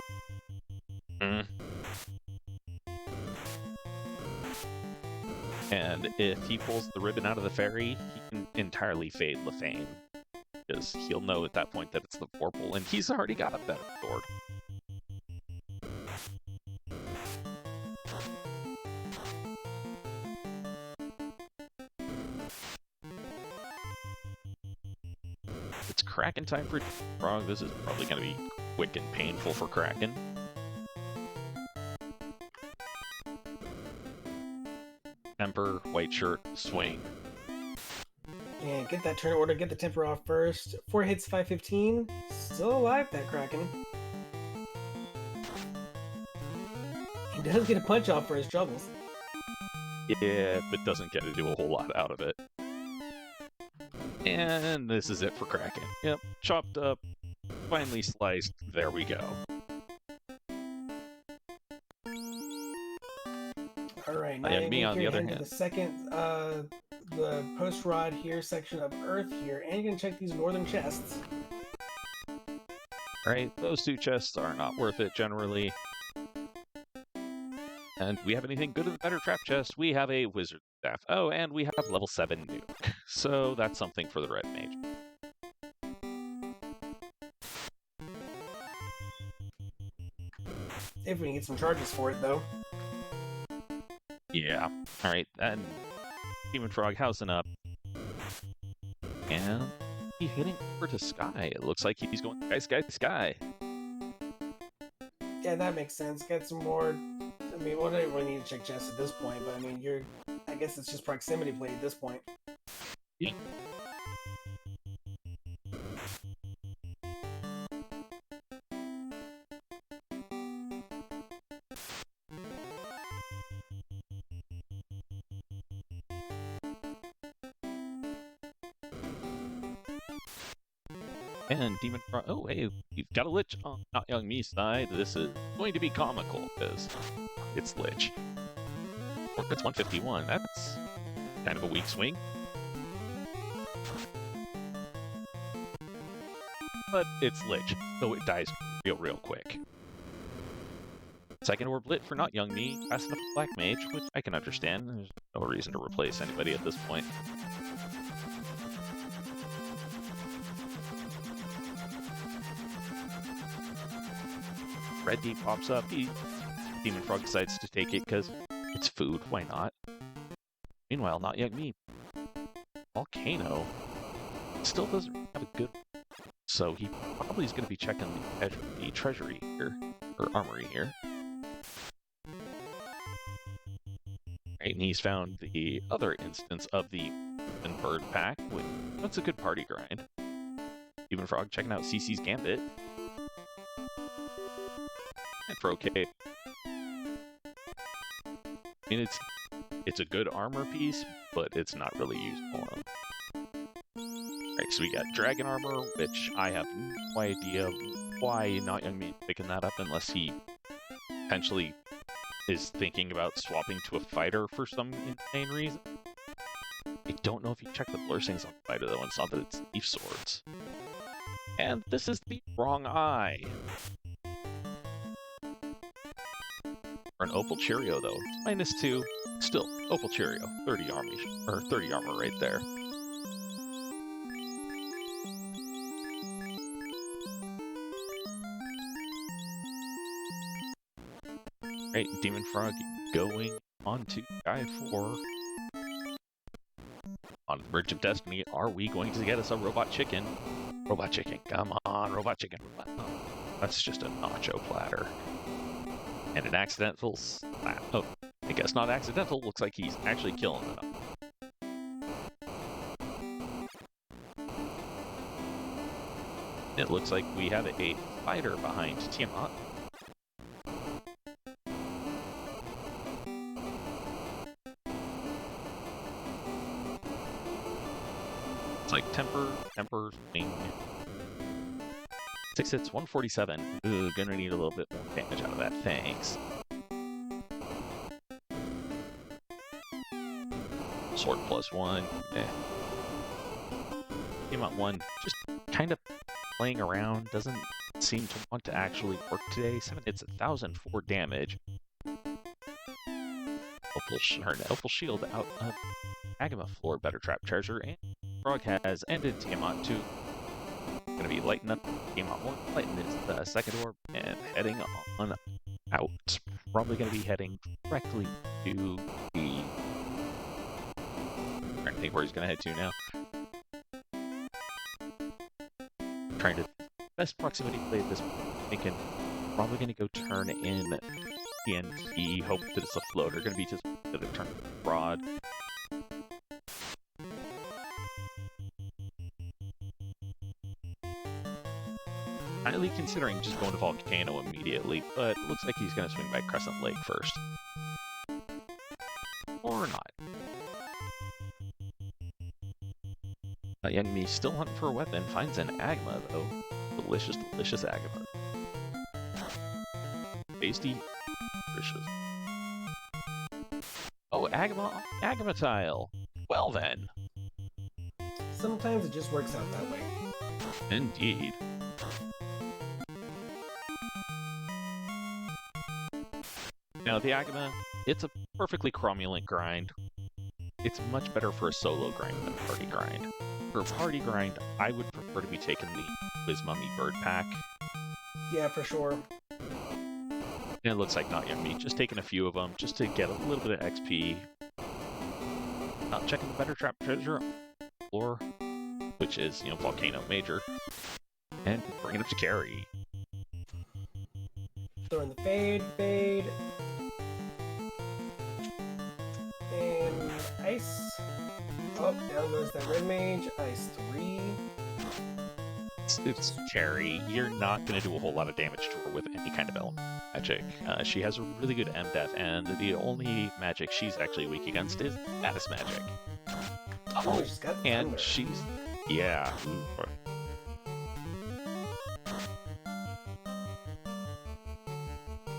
And if he pulls the ribbon out of the ferry, he can entirely fade Lefane. Because he'll know at that point that it's the Vorpal, and he's already got a better sword. It's Kraken time for Frog. This is probably going to be quick and painful for Kraken. Temper, white shirt, swing. Yeah, get that turn order, get the temper off first. 4 hits, 515. Still alive, that Kraken. He does get a punch off for his troubles. Yeah, but doesn't get to do a whole lot out of it. And this is it for Kraken. Yep, chopped up, finely sliced, there we go. Alright, And me on the other hand. The second, the post-rod here section of Earth here, and you can check these northern chests. Alright, those 2 chests are not worth it generally. And we have anything good in the better trap chest? We have a wizard staff. Oh, and we have level 7 nuke. So that's something for the red mage. If we can get some charges for it, though. Yeah. Alright, and dem0nfr0g housing up. And he's heading over to Sky. It looks like he's going Sky. Yeah, that makes sense. Get some more. I mean, well, I don't really need to check chests at this point, but I mean, I guess it's just proximity play at this point. Yeah. And dem0nfr0g. Oh, hey, we've got a Lich on notyoungme's side. This is going to be comical because it's Lich. It's 151. That's kind of a weak swing. But it's Lich, so it dies real quick. Second orb lit for notyoungme, fast enough Black Mage, which I can understand. There's no reason to replace anybody at this point. Red D pops up. dem0nfr0g decides to take it because it's food. Why not? Meanwhile, notyoungme. Volcano still doesn't have a good. So he probably is going to be checking the treasury here, or armory here. Right, and he's found the other instance of the bird pack. That's a good party grind. dem0nfr0g checking out CC's Gambit. And for okay. I mean, it's a good armor piece, but it's not really used for him. Right, so we got Dragon Armor, which I have no idea why notyoungme is picking that up unless he potentially is thinking about swapping to a fighter for some insane reason. I don't know if you check the blessings on the fighter though and saw that it's Thief Swords. And this is the wrong eye. For an Opal Cheerio though, -2. Still, Opal Cheerio, 30 armor right there. Right, dem0nfr0g going on to Guy 4. On the Bridge of Destiny, are we going to get us a robot chicken? Robot chicken, come on, robot chicken. That's just a nacho platter. And an accidental slap. Oh, I guess not accidental. Looks like he's actually killing it up. It looks like we have a fighter behind Tiamat. It's like temper, swing. 6 hits, 147. Ooh, gonna need a little bit more damage out of that. Thanks. Sword +1. Tiamat 1, just kind of playing around. Doesn't seem to want to actually work today. 7 hits, 1,004 damage. Opal Shield out of Agama Floor, Better Trap Treasure, and frog has ended Tiamat 2. Gonna be lighting up Tiamat 1, lighting his second orb, and heading on out. Probably gonna be heading directly to the. I'm trying to think where he's gonna head to now. Trying to best proximity play at this point. Thinking probably gonna go turn in TNT. Hope that it's a floater. Gonna be just gonna turn broad. Highly considering just going to Volcano immediately, but looks like he's going to swing by Crescent Lake first. Or not. notyoungme still hunting for a weapon, finds an Agma though. Delicious Agma. Tasty, delicious. Oh, Agma tile. Well then. Sometimes it just works out that way. Indeed. Now, the Agama, it's a perfectly cromulent grind. It's much better for a solo grind than a party grind. For a party grind, I would prefer to be taking the Wismummy Bird Pack. Yeah, for sure. And it looks like notyoungme, just taking a few of them, just to get a little bit of XP. Not checking the Better Trap Treasure, or which is, Volcano Major, and bringing up to carry. Throwing the fade. And ice. Oh, down goes that red mage. Ice 3. It's carry. You're not going to do a whole lot of damage to her with any kind of element magic. She has a really good MDef, and the only magic she's actually weak against is status magic. Oh, she's got and thunder. she's... Yeah.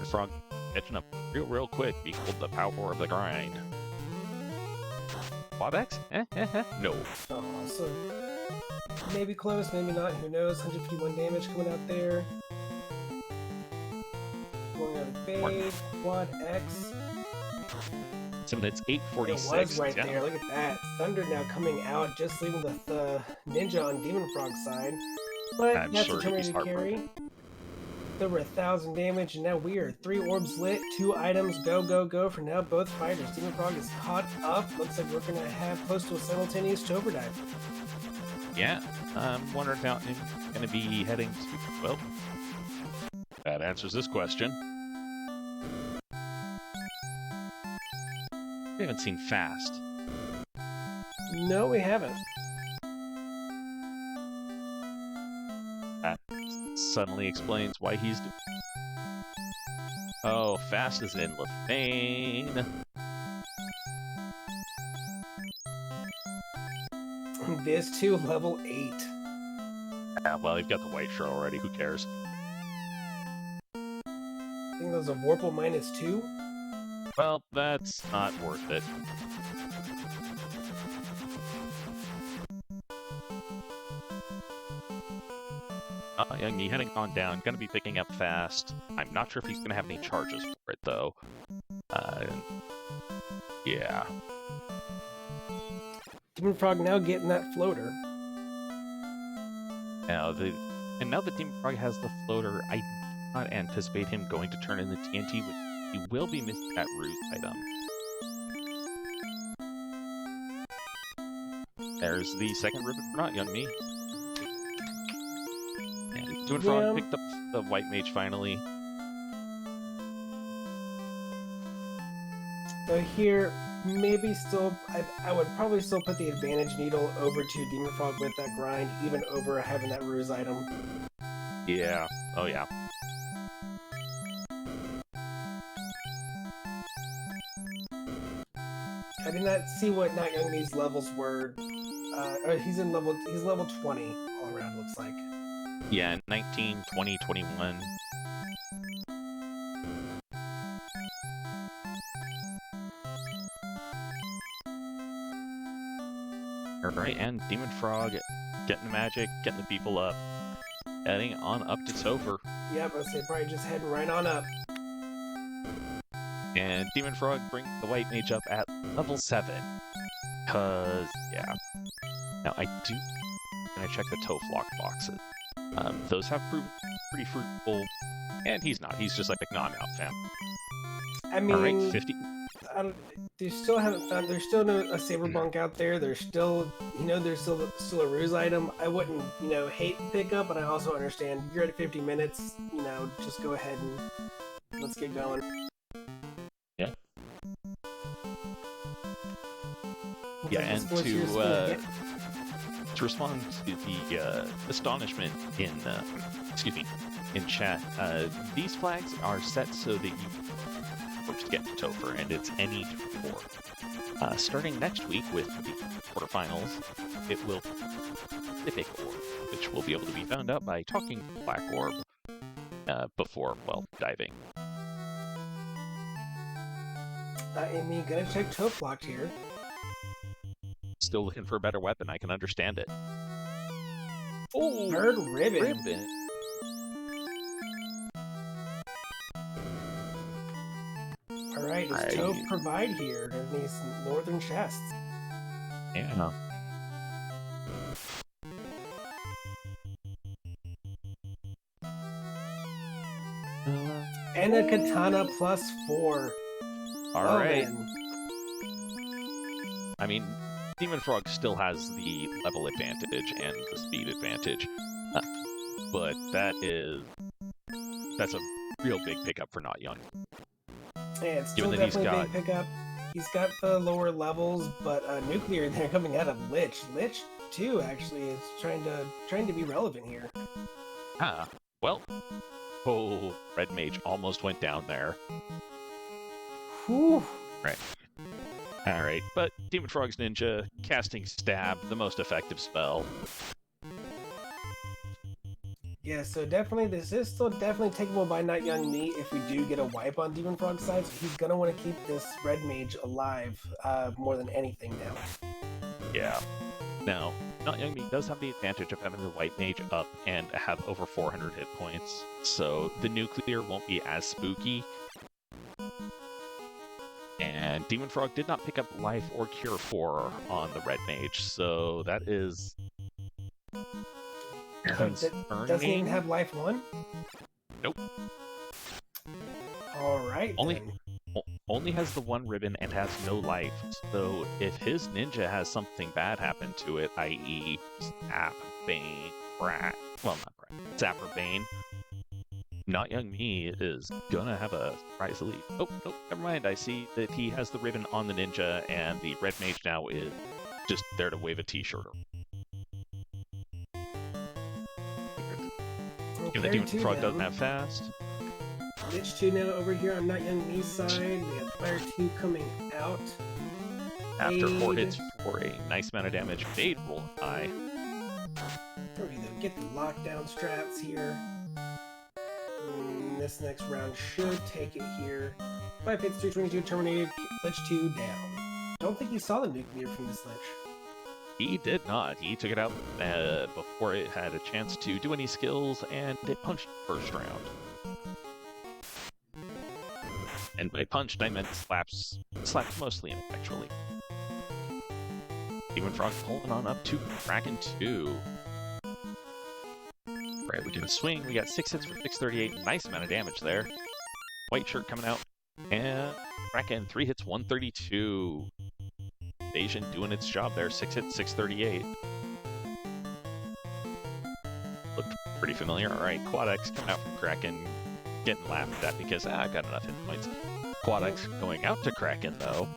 frog catching up real quick. Behold the power of the grind. Wabex? No. Oh, so maybe close, maybe not. Who knows? 151 damage coming out there. Going on fade, quad X. So it's 846. It was right there. Look at that. Thunder now coming out, just leaving the ninja on dem0nfr0g side. But I'm that's sure a turn he's to carry. Over 1,000 damage, and now we are 3 orbs lit, 2 items, go for now both fighters. dem0nfr0g is caught up. Looks like we're going to have close to a simultaneous Tober dive. Yeah, wondering if I'm going to be heading to... Well, that answers this question. We haven't seen Fast. No, we haven't. That suddenly explains why he's... Oh, Fast is in Lefane. This too, level 8. Yeah, well, you've got the white shirt already. Who cares? I think that was a Warple -2. Well, that's not worth it. notyoungme heading on down, gonna be picking up Fast. I'm not sure if he's gonna have any charges for it, though. Yeah. dem0nfr0g now getting that floater. Now that dem0nfr0g has the floater, I do not anticipate him going to turn in the TNT, which he will be missing that root item. There's the second ribbon for notyoungme. And dem0nfr0g picked up the white mage finally. So here, maybe still, I would probably still put the advantage needle over to dem0nfr0g with that grind, even over having that ruse item. Yeah. Oh, yeah. I did not see what notyoungme's levels were. He's level 20 all around, looks like. Yeah, 19, 20, 21. Alright, and dem0nfr0g getting the magic, getting the people up, heading on up to Topher. Yep, I say probably just heading right on up. And dem0nfr0g brings the white mage up at level 7. Cause, yeah. Now, I'm gonna check the Toflock boxes. Those have proven pretty fruitful, and he's not. He's just like, no, I'm out, fam. I mean, Alright, 50. They still haven't found. There's still a saber bunk out there. There's still, there's still a ruse item. I wouldn't, hate the pickup, but I also understand you're at 50 minutes. Just go ahead and let's get going. Yeah. Yeah, and to respond to the astonishment in chat, these flags are set so that you first get to Topher, and it's any 4. Starting next week with the quarterfinals, it will be Big Orb, which will be able to be found out by talking to Black Orb before, diving. Amy, gonna check Toflock here. Still looking for a better weapon, I can understand it. Oh, third ribbon. Alright, does Toph provide here in these northern chests? Yeah. And a katana +4. Alright. I mean, dem0nfr0g still has the level advantage and the speed advantage, but that's a real big pickup for notyoungme. Yeah, it's still definitely a big pickup. He's got the lower levels, but nuclear they're coming out of Lich. Lich too actually is trying to be relevant here. Well, red mage almost went down there. Whew. Right. Alright, but dem0nfr0g's ninja, casting stab, the most effective spell. Yeah, so definitely, this is still definitely takeable by notyoungme if we do get a wipe on dem0nfr0g's side. So he's gonna want to keep this red mage alive more than anything now. Yeah. Now, notyoungme does have the advantage of having the white mage up and have over 400 hit points, so the nuclear won't be as spooky. And dem0nfr0g did not pick up life or cure 4 on the red mage, so that is concerning. Doesn't even have life 1? Nope. Alright, only has the 1 ribbon and has no life, so if his ninja has something bad happen to it, i.e. Zap, Bane, Crack, well, not Crack, Zap or Bane, notyoungme is gonna have a surprise lead. Oh, nope, never mind, I see that he has the ribbon on the ninja, and the red mage now is just there to wave a t-shirt. If the dem0nfr0g doesn't have fast. Lich 2 now over here on notyoungme's side. We have Fire 2 coming out. After 4 hits for a nice amount of damage, Fade roll high. There we go. Get the lockdown strats here. This next round should take it here. 5 hits, 322 terminated. Lich 2 down. Don't think he saw the nuclear from this Lich. He did not. He took it out before it had a chance to do any skills, and it punched first round. And by punched, I meant slaps mostly ineffectually. dem0nfr0g pulling on up to Kraken 2. Right, we can swing. We got 6 hits for 638. Nice amount of damage there. White shirt coming out. And Kraken, 3 hits, 132. Asian doing its job there. 6 hits, 638. Looked pretty familiar. Alright, Quad X coming out from Kraken. Getting laughed at because I got enough hit points. Quad X going out to Kraken though.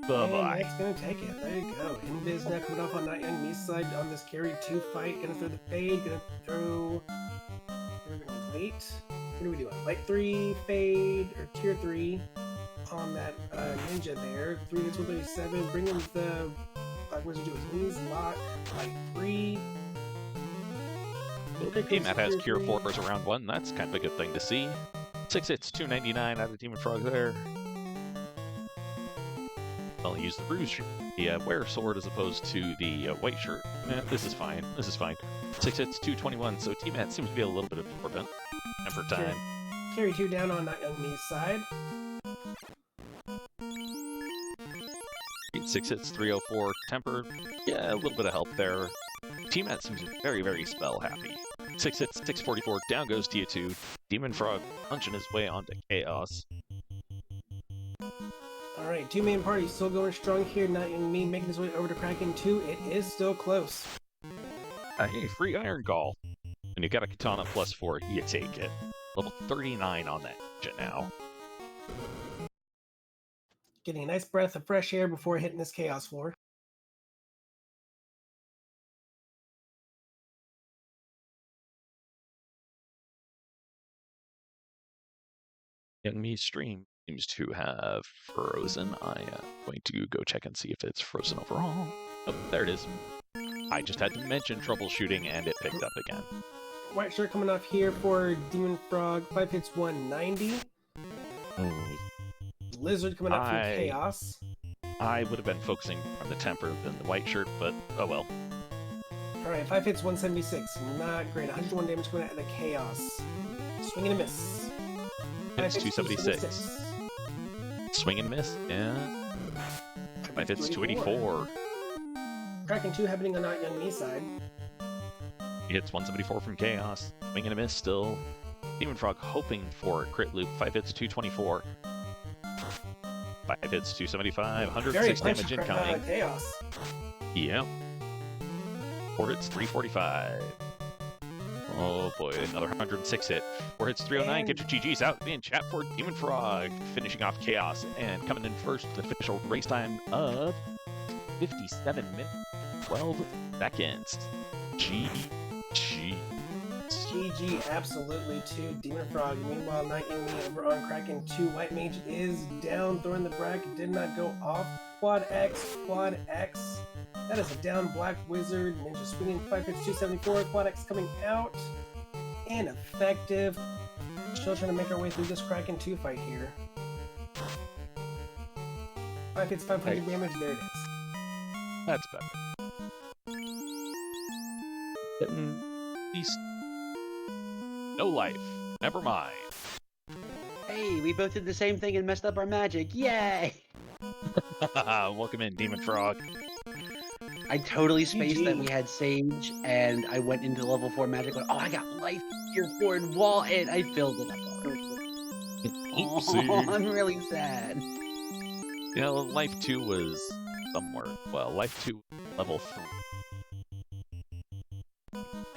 Bye-bye. That's gonna take it. There you go. Invis now coming off on notyoungme's side on this carry 2 fight. Gonna throw the fade. Gonna throw. We're gonna wait. What do we do? Light 3 fade or tier 3 on that ninja there. 3 hits 137. Bring in the Black Wizard to his knees. Lock. Light 3. Well, the team that has cure 4s around 1. That's kind of a good thing to see. 6 hits, 299 out of dem0nfr0g there. I'll use the bruise shirt, the wear sword as opposed to the white shirt. This is fine. This is fine. 6 hits, 221. So T-Mat seems to be a little bit absorbent. And for time. Carry 2 down on notyoungme's side. 6 hits, 304. Temper. Yeah, a little bit of help there. T-Mat seems very, very spell happy. 6 hits, 644. Down goes Tia2. dem0nfr0g punching his way onto Chaos. Alright, 2 main parties still going strong here. notyoungme making his way over to Kraken 2. It is still close. Hey, free Iron Gall. And you got a Katana +4, you take it. Level 39 on that ninja now. Getting a nice breath of fresh air before hitting this Chaos floor. notyoungme's stream seems to have frozen. I am going to go check and see if it's frozen overall. Oh, there it is. I just had to mention troubleshooting and it picked up again. White shirt coming off here for dem0nfr0g. 5 hits, 190. Lizard coming up from Chaos. I would have been focusing on the temper than the white shirt, but oh well. Alright, 5 hits, 176. Not great. 101 damage coming out of the Chaos. Swing and a miss. It's 276. Swing and miss, yeah. 5 hits, 284. Kraken 2 happening on notyoungme's side. He hits 174 from Chaos. Swing and a miss still. dem0nfr0g hoping for a crit loop. 5 hits, 224. 5 hits, 275. 106 damage incoming. Chaos. Yep. 4 hits, 345. Oh boy, another 106 hit. 4 hits, 309. Get your GGs out in chat for dem0nfr0g. Finishing off Chaos and coming in first with an official race time of 57 minutes, 12 seconds. GG. GG, absolutely, to dem0nfr0g. Meanwhile, notyoungme over on Kraken 2. White Mage is down, throwing the bracket, did not go off. Quad X, Quad X. That is a down Black Wizard. Ninja swinging 5 hits, 274. Quad X coming out. Ineffective. Still trying to make our way through this Kraken 2 fight here. 5 hits, 500 damage. There it is. That's better. Getting at least no life. Never mind. Hey, we both did the same thing and messed up our magic. Yay! Welcome in, Demon0nfr0g. I totally spaced that GG. we had Sage, and I went into level 4 magic. Going, oh, I got life tier 4 and wall, and I filled it up already. Oh, I'm really sad. You know, Life 2 was somewhere. Well, Life 2 level 3.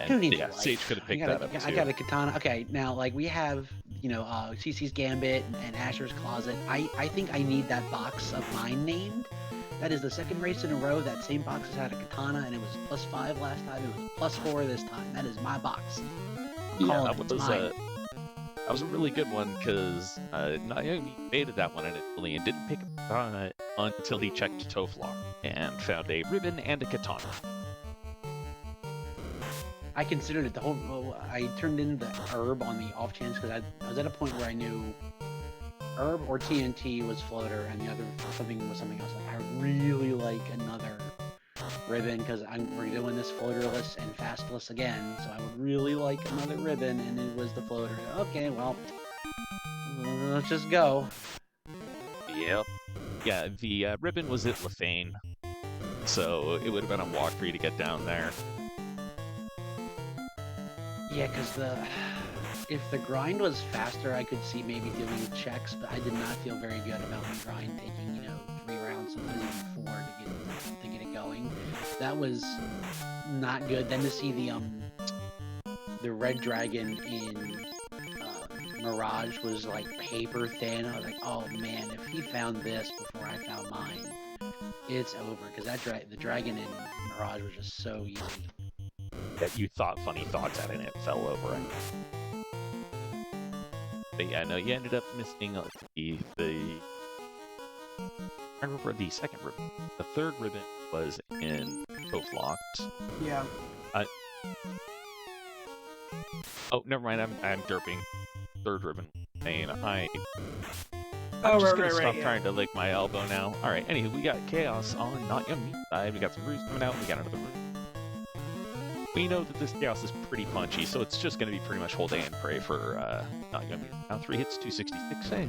Who And needs yeah, life? Sage could have picked that up too. I got a katana. Okay, now like we have, CC's Gambit and Asher's Closet. I think I need that box of mine named. That is the second race in a row. That same box has had a katana, and it was +5 last time. It was +4 this time. That is my box. Yeah, that was a really good one because notyoungme baited that one initially and didn't pick a katana until he checked Toflar and found a ribbon and a katana. I considered it the whole. I turned in the herb on the off chance because I was at a point where I knew herb or TNT was floater, and the other something was something else. Like I really like another ribbon because we're doing this floaterless and fastless again, so I would really like another ribbon, and it was the floater. Okay, well, let's just go. Yep. Yeah, the ribbon was at Lefane, so it would have been a walk for you to get down there. Yeah, because if the grind was faster, I could see maybe doing checks, but I did not feel very good about the grind taking 3 rounds, sometimes even 4 to get it going. That was not good. Then to see the red dragon in Mirage was like paper thin. I was like, oh man, if he found this before I found mine, it's over. Because the dragon in Mirage was just so easy. That you thought funny thoughts at it and it fell over it. But yeah, no, you ended up missing I remember the second ribbon. The third ribbon was in Toflocked. Yeah. Oh, never mind. I'm derping. Third ribbon. I'm Oh, just right, gonna stop yeah. trying to lick my elbow now. All right. Anywho, we got chaos on notyoungme side. We got some brews coming out. We got another brew. We know that this chaos is pretty punchy, so it's just going to be pretty much whole day and pray for notyoungme. Now 3 hits, 266. Hey,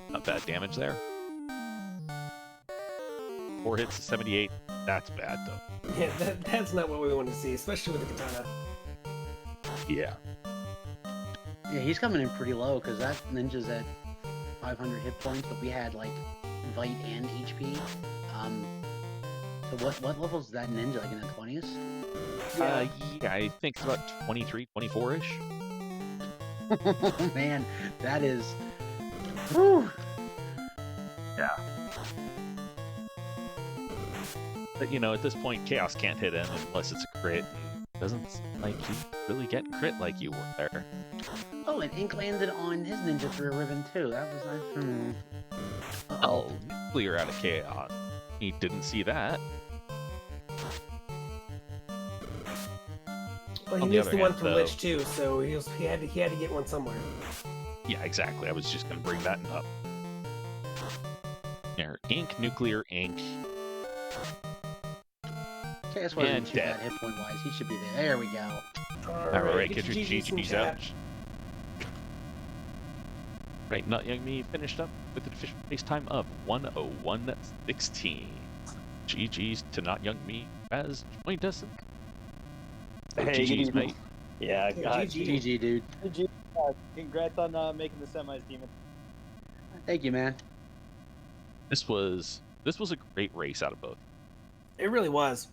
not bad damage there. 4 hits, 78. That's bad though. Yeah, that's not what we want to see, especially with the katana. Yeah. Yeah, he's coming in pretty low because that ninja's at 500 hit points, but we had like Vite and HP. So what level is that ninja? Like in the 20s? Yeah, I think it's about 23, 24-ish. Man, that is. Whew. Yeah. But at this point, chaos can't hit him unless it's a crit. Doesn't seem like he's really getting crit like you were there. Oh, and Ink landed on his ninja for a ribbon too. That was like, Oh, clear out of chaos. He didn't see that. Well, he On the missed other the one hand, from though- Lich too, so he had to get one somewhere. Yeah, exactly. I was just going to bring that up. There, ink, nuclear, ink. Chaos wasn't And too dead. bad hit point wise. He should be there. There we go. All right, get your GGs from GGs chat. out. Right, notyoungme finished up with an official pace time of 1:01:16. GGs to notyoungme as joined us. Hey, good GGs, evening. mate. Yeah, Hey, GG. GG, dude. Congrats on making the semis, Demon. Thank you, man. This was a great race out of both. It really was.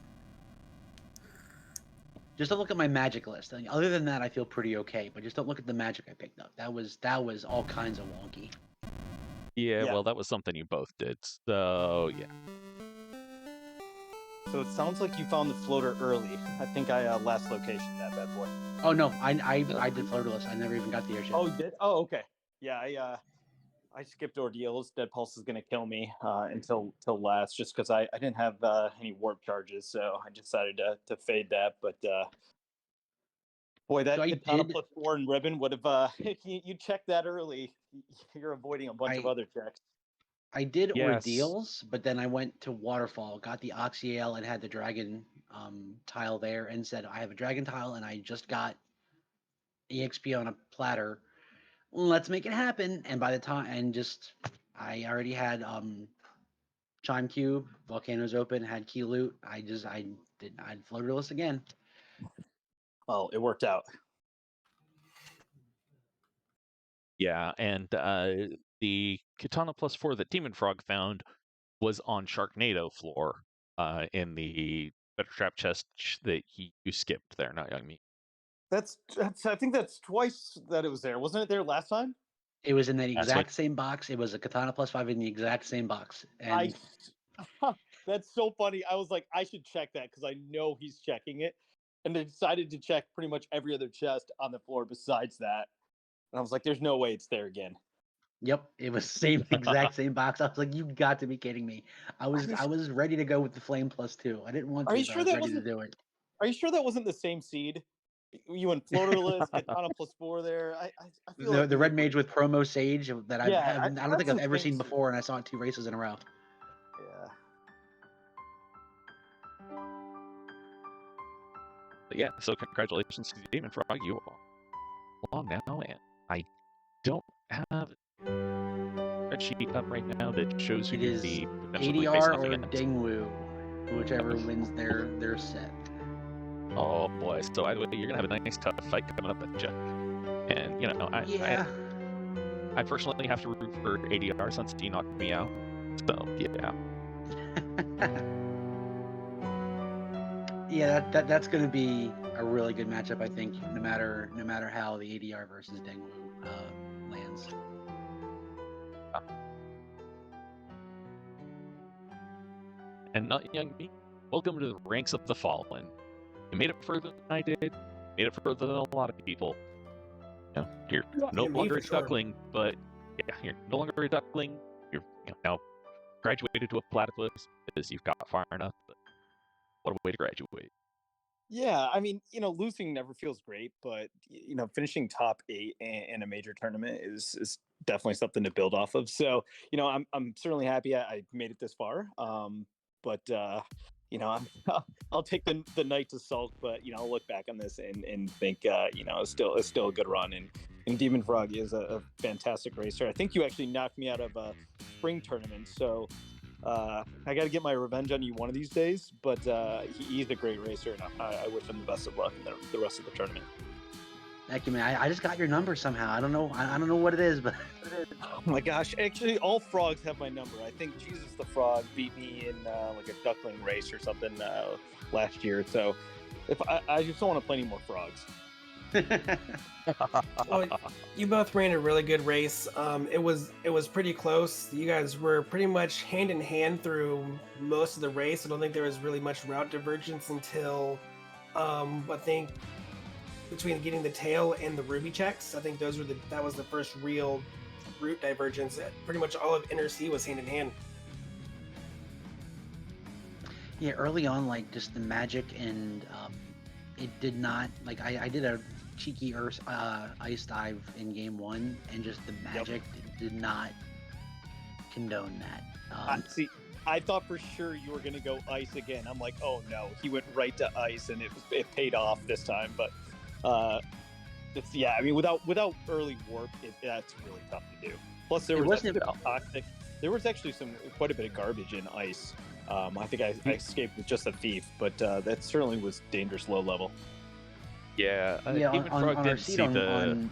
Just don't look at my magic list. Other than that, I feel pretty okay. But just don't look at the magic I picked up. That was all kinds of wonky. Yeah, Yeah. well, that was something you both did. So yeah. So it sounds like you found the floater early. I think I last location that bad boy. Oh no, I did floaterless. I never even got the airship. Oh, you did? Oh, okay. Yeah, I skipped ordeals. Dead Pulse is gonna kill me until last, just because I didn't have any warp charges, so I decided to fade that. But Boy, that So I Katana did- plus 4 and ribbon would have. You checked that early. You're avoiding a bunch of other checks. I did Yes. ordeals, but then I went to waterfall, got the Oxyale, and had the dragon tile there, and said I have a dragon tile, and I just got EXP on a platter. Let's make it happen. And by the time, I already had Chime Cube, Volcanoes Open, had Key Loot. I'd floaterless again. Oh, it worked out. Yeah, and the Katana plus 4 that Demon Frog found was on Sharknado floor in the Better Trap chest that you skipped there, not Young Me. That's. I think that's twice that it was there. Wasn't it there last time? It was in the That's exact what- same box. It was a Katana plus 5 in the exact same box. And That's so funny. I was like, I should check that because I know he's checking it. And they decided to check pretty much every other chest on the floor besides that. And I was like, there's no way it's there again. yep, it was exact same box. I was like, you got to be kidding me. I was ready to go with the Flame plus 2. I didn't want to, Are you but sure I was that ready to wasn't- do it. Are you sure that wasn't the same seed? You went floaterless, Katana plus 4 there. I feel like The red mage with promo Sage that I Yeah, haven't, I don't that's think I've the ever same seen seed. before, and I saw it 2 races in a row. Yeah. But yeah, so congratulations to Demon Frog. You are along now, and I don't have a spreadsheet up right now that shows who It you'll is be eventually facing ADR off or against. Dingwu, whichever wins their set. Oh boy! So either way, you're gonna have a nice tough fight coming up at you. And you know, Yeah. I personally have to root for ADR since he knocked me out. So yeah. Yeah, that's going to be a really good matchup, I think, no matter how the ADR versus Dengwu lands. And not young me. Welcome to the ranks of the fallen. You made it further than I did. Made it further than a lot of people. You know, you're no Yeah, me longer for a sure. duckling, but yeah, you're no longer a duckling. You're now graduated to a platypus because you've got far enough. But what a way to graduate! Yeah, I mean, losing never feels great, but finishing top 8 in a major tournament is definitely something to build off of. So, I'm certainly happy I made it this far. But I'll take the night to sulk, but I'll look back on this and think it's still a good run. And Demon Frog is a fantastic racer. I think you actually knocked me out of a spring tournament, so. I got to get my revenge on you one of these days, but he's a great racer, and I wish him the best of luck in the rest of the tournament. Thank you, man. I just got your number somehow. I don't know. I don't know what it is, but Oh my gosh! Actually, all frogs have my number. I think Jesus the Frog beat me in like a duckling race or something last year. So, if I just don't want to play any more frogs. Well, you both ran a really good race. It was pretty close. You guys were pretty much hand in hand through most of the race. I don't think there was really much route divergence until I think between getting the tail and the ruby checks. I think that was the first real route divergence. Pretty much all of Inner Sea was hand in hand. yeah, early on, like just the magic and it did not like I did a cheeky ice dive in game 1, and just the magic did not condone that. See, I thought for sure you were going to go ice again. I'm like, oh no, he went right to ice, and it paid off this time. But I mean, without early warp, that's really tough to do. Plus, there was toxic. There was actually quite a bit of garbage in ice. I think I escaped with just a thief, but that certainly was dangerous low level. Yeah, on Frog our didn't seat see on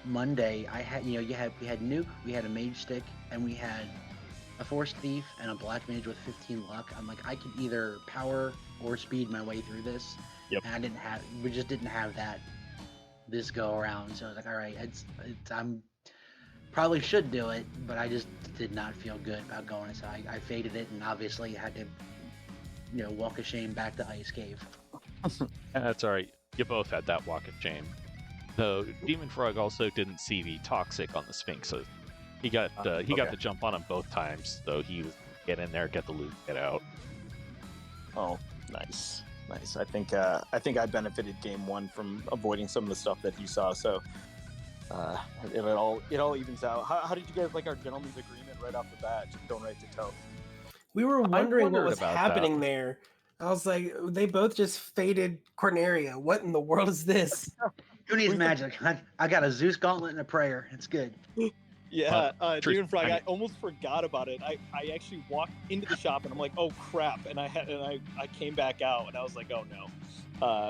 Monday, we had Nuke, we had a Mage Stick, and we had a Force Thief and a Black Mage with 15 luck. I'm like, I could either power or speed my way through this. Yep. And we just didn't have that this go around. So I was like, all right, I'm probably should do it, but I just did not feel good about going. So I faded it, and obviously had to, walk of shame back to Ice Cave. That's all right. You both had that walk of shame. Though Demon Frog also didn't see the toxic on the Sphinx, so he got the jump on him both times. So he was get in there, get the loot, get out. Oh, nice. Nice. I think I benefited game one from avoiding some of the stuff that he saw. So it all evens out. How did you guys like our gentleman's agreement right off the bat? Just going right to toe. We were wondering what wondered was about happening that. there. I was like, they both just faded Corneria. What in the world is this? Who needs magic? I got a Zeus gauntlet and a prayer. It's good. Yeah, Truth- dem0nfr0g. I mean- I almost forgot about it. I actually walked into the shop and I'm like, oh crap, and I came back out and I was like, oh no.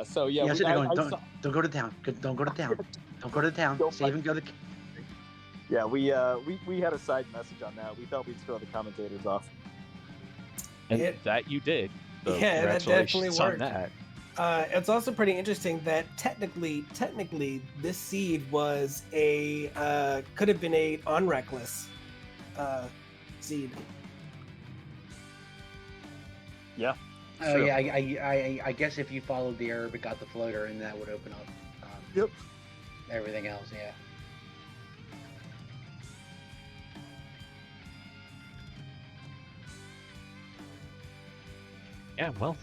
So yeah, Yeah, we, sitting there going, I don't, saw- don't go to town. Don't go to town. Don't go to town. Don't Save and go to. yeah, we had a side message on that. We thought we'd throw the commentators off. And that you did. So Yeah, that definitely congratulations on worked. that. It's also pretty interesting that technically, this seed was could have been a on-reckless seed. Yeah. Oh True. yeah, I guess if you followed the herb, it got the floater, and that would open up. Yep. Everything else, yeah. Yeah, well,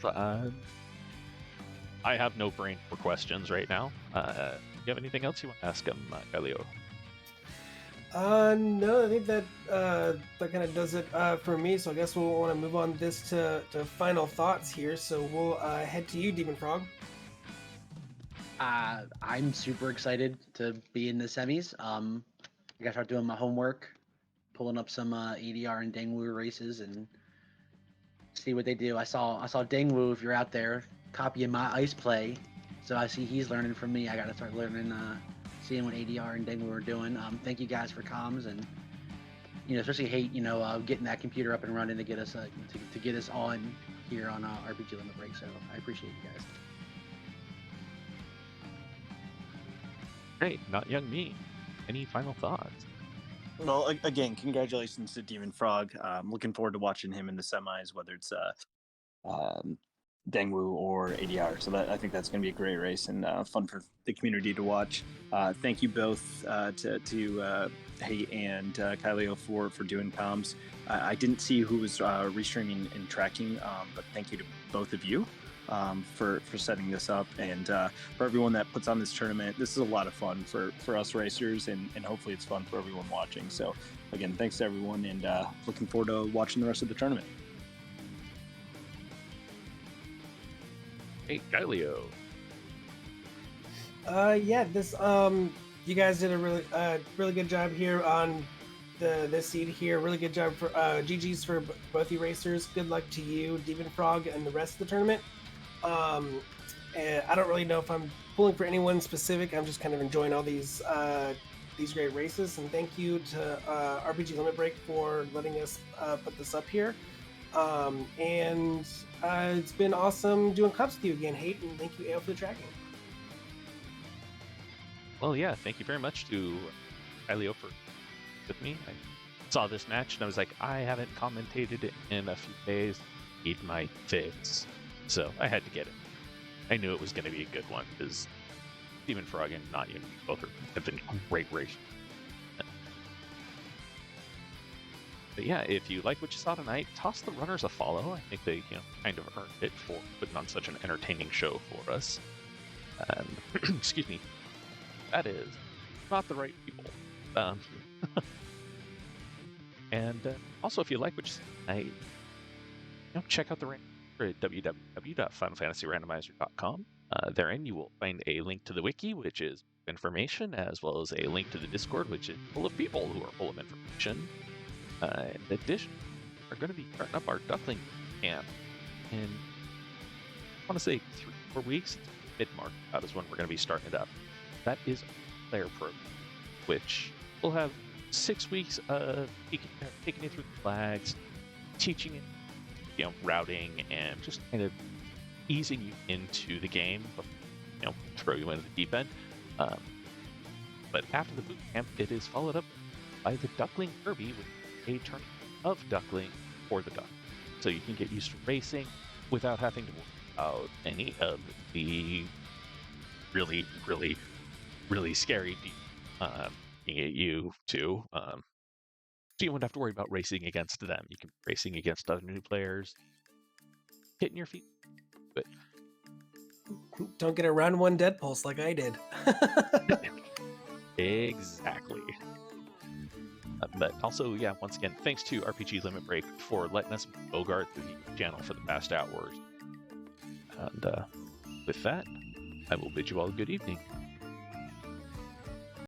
I have no brain for questions right now. Do you have anything else you want to ask him, Galio? No, I think that kind of does it for me. So I guess we'll want to move on this to final thoughts here. So we'll head to you, dem0nfr0g. I'm super excited to be in the semis. I gotta start doing my homework, pulling up some ADR and Dengwu races, and see what they do. I saw Dengwu. If you're out there, copying my ice play, so I see he's learning from me. I gotta start learning, seeing what ADR and Dengwu are doing. Thank you guys for comms, and especially hate getting that computer up and running to get us to get us on here on RPG Limit Break. So I appreciate you guys. Great, notyoungme. Any final thoughts? Well, again, congratulations to dem0nfr0g. I'm looking forward to watching him in the semis, whether it's Dengwu or ADR. So I think that's going to be a great race and fun for the community to watch. Thank you both to Hey and Kyleo for doing comms. I didn't see who was restreaming and tracking, but thank you to both of you for setting this up, and for everyone that puts on this tournament. This is a lot of fun for us racers, and hopefully it's fun for everyone watching. So again, thanks to everyone, and looking forward to watching the rest of the tournament. Hey, Galio. Yeah, this you guys did a really good job here on this seed here. Really good job for GG's for both you racers. Good luck to you, dem0nfr0g, and the rest of the tournament. And I don't really know if I'm pulling for anyone specific. I'm just kind of enjoying all these great races, and thank you to RPG Limit Break for letting us put this up here. And it's been awesome doing comps with you again, Hate, and thank you, AO, for the tracking. Well, yeah, thank you very much to Galio for with me. I saw this match and I was like, I haven't commentated in a few days. Need my fix. So I had to get it. I knew it was going to be a good one because dem0nfr0g and notyoungme both have been great races. But yeah, if you like what you saw tonight, toss the runners a follow. I think they kind of earned it for putting on such an entertaining show for us. Excuse me. That is not the right people. And also, if you like what you saw tonight, check out the randomizer at www.finalfantasyrandomizer.com. Therein you will find a link to the wiki, which is information, as well as a link to the Discord, which is full of people who are full of information. In addition, we're going to be starting up our duckling camp in, I want to say 3-4 weeks. Mid-March, that is when we're going to be starting it up. That is a player program, which will have 6 weeks of taking you through the flags, teaching you, routing, and just kind of easing you into the game, throw you into the deep end. But after the boot camp, it is followed up by the Duckling Derby with a tournament of Duckling for the duck. So you can get used to racing without having to worry about any of the really, really, really scary you to. So you won't have to worry about racing against them. You can be racing against other new players, hitting your feet. But Don't get a round one dead pulse like I did. Exactly. But also, yeah, once again, thanks to RPG Limit Break for letting us bogart the channel for the past hours. And with that, I will bid you all a good evening.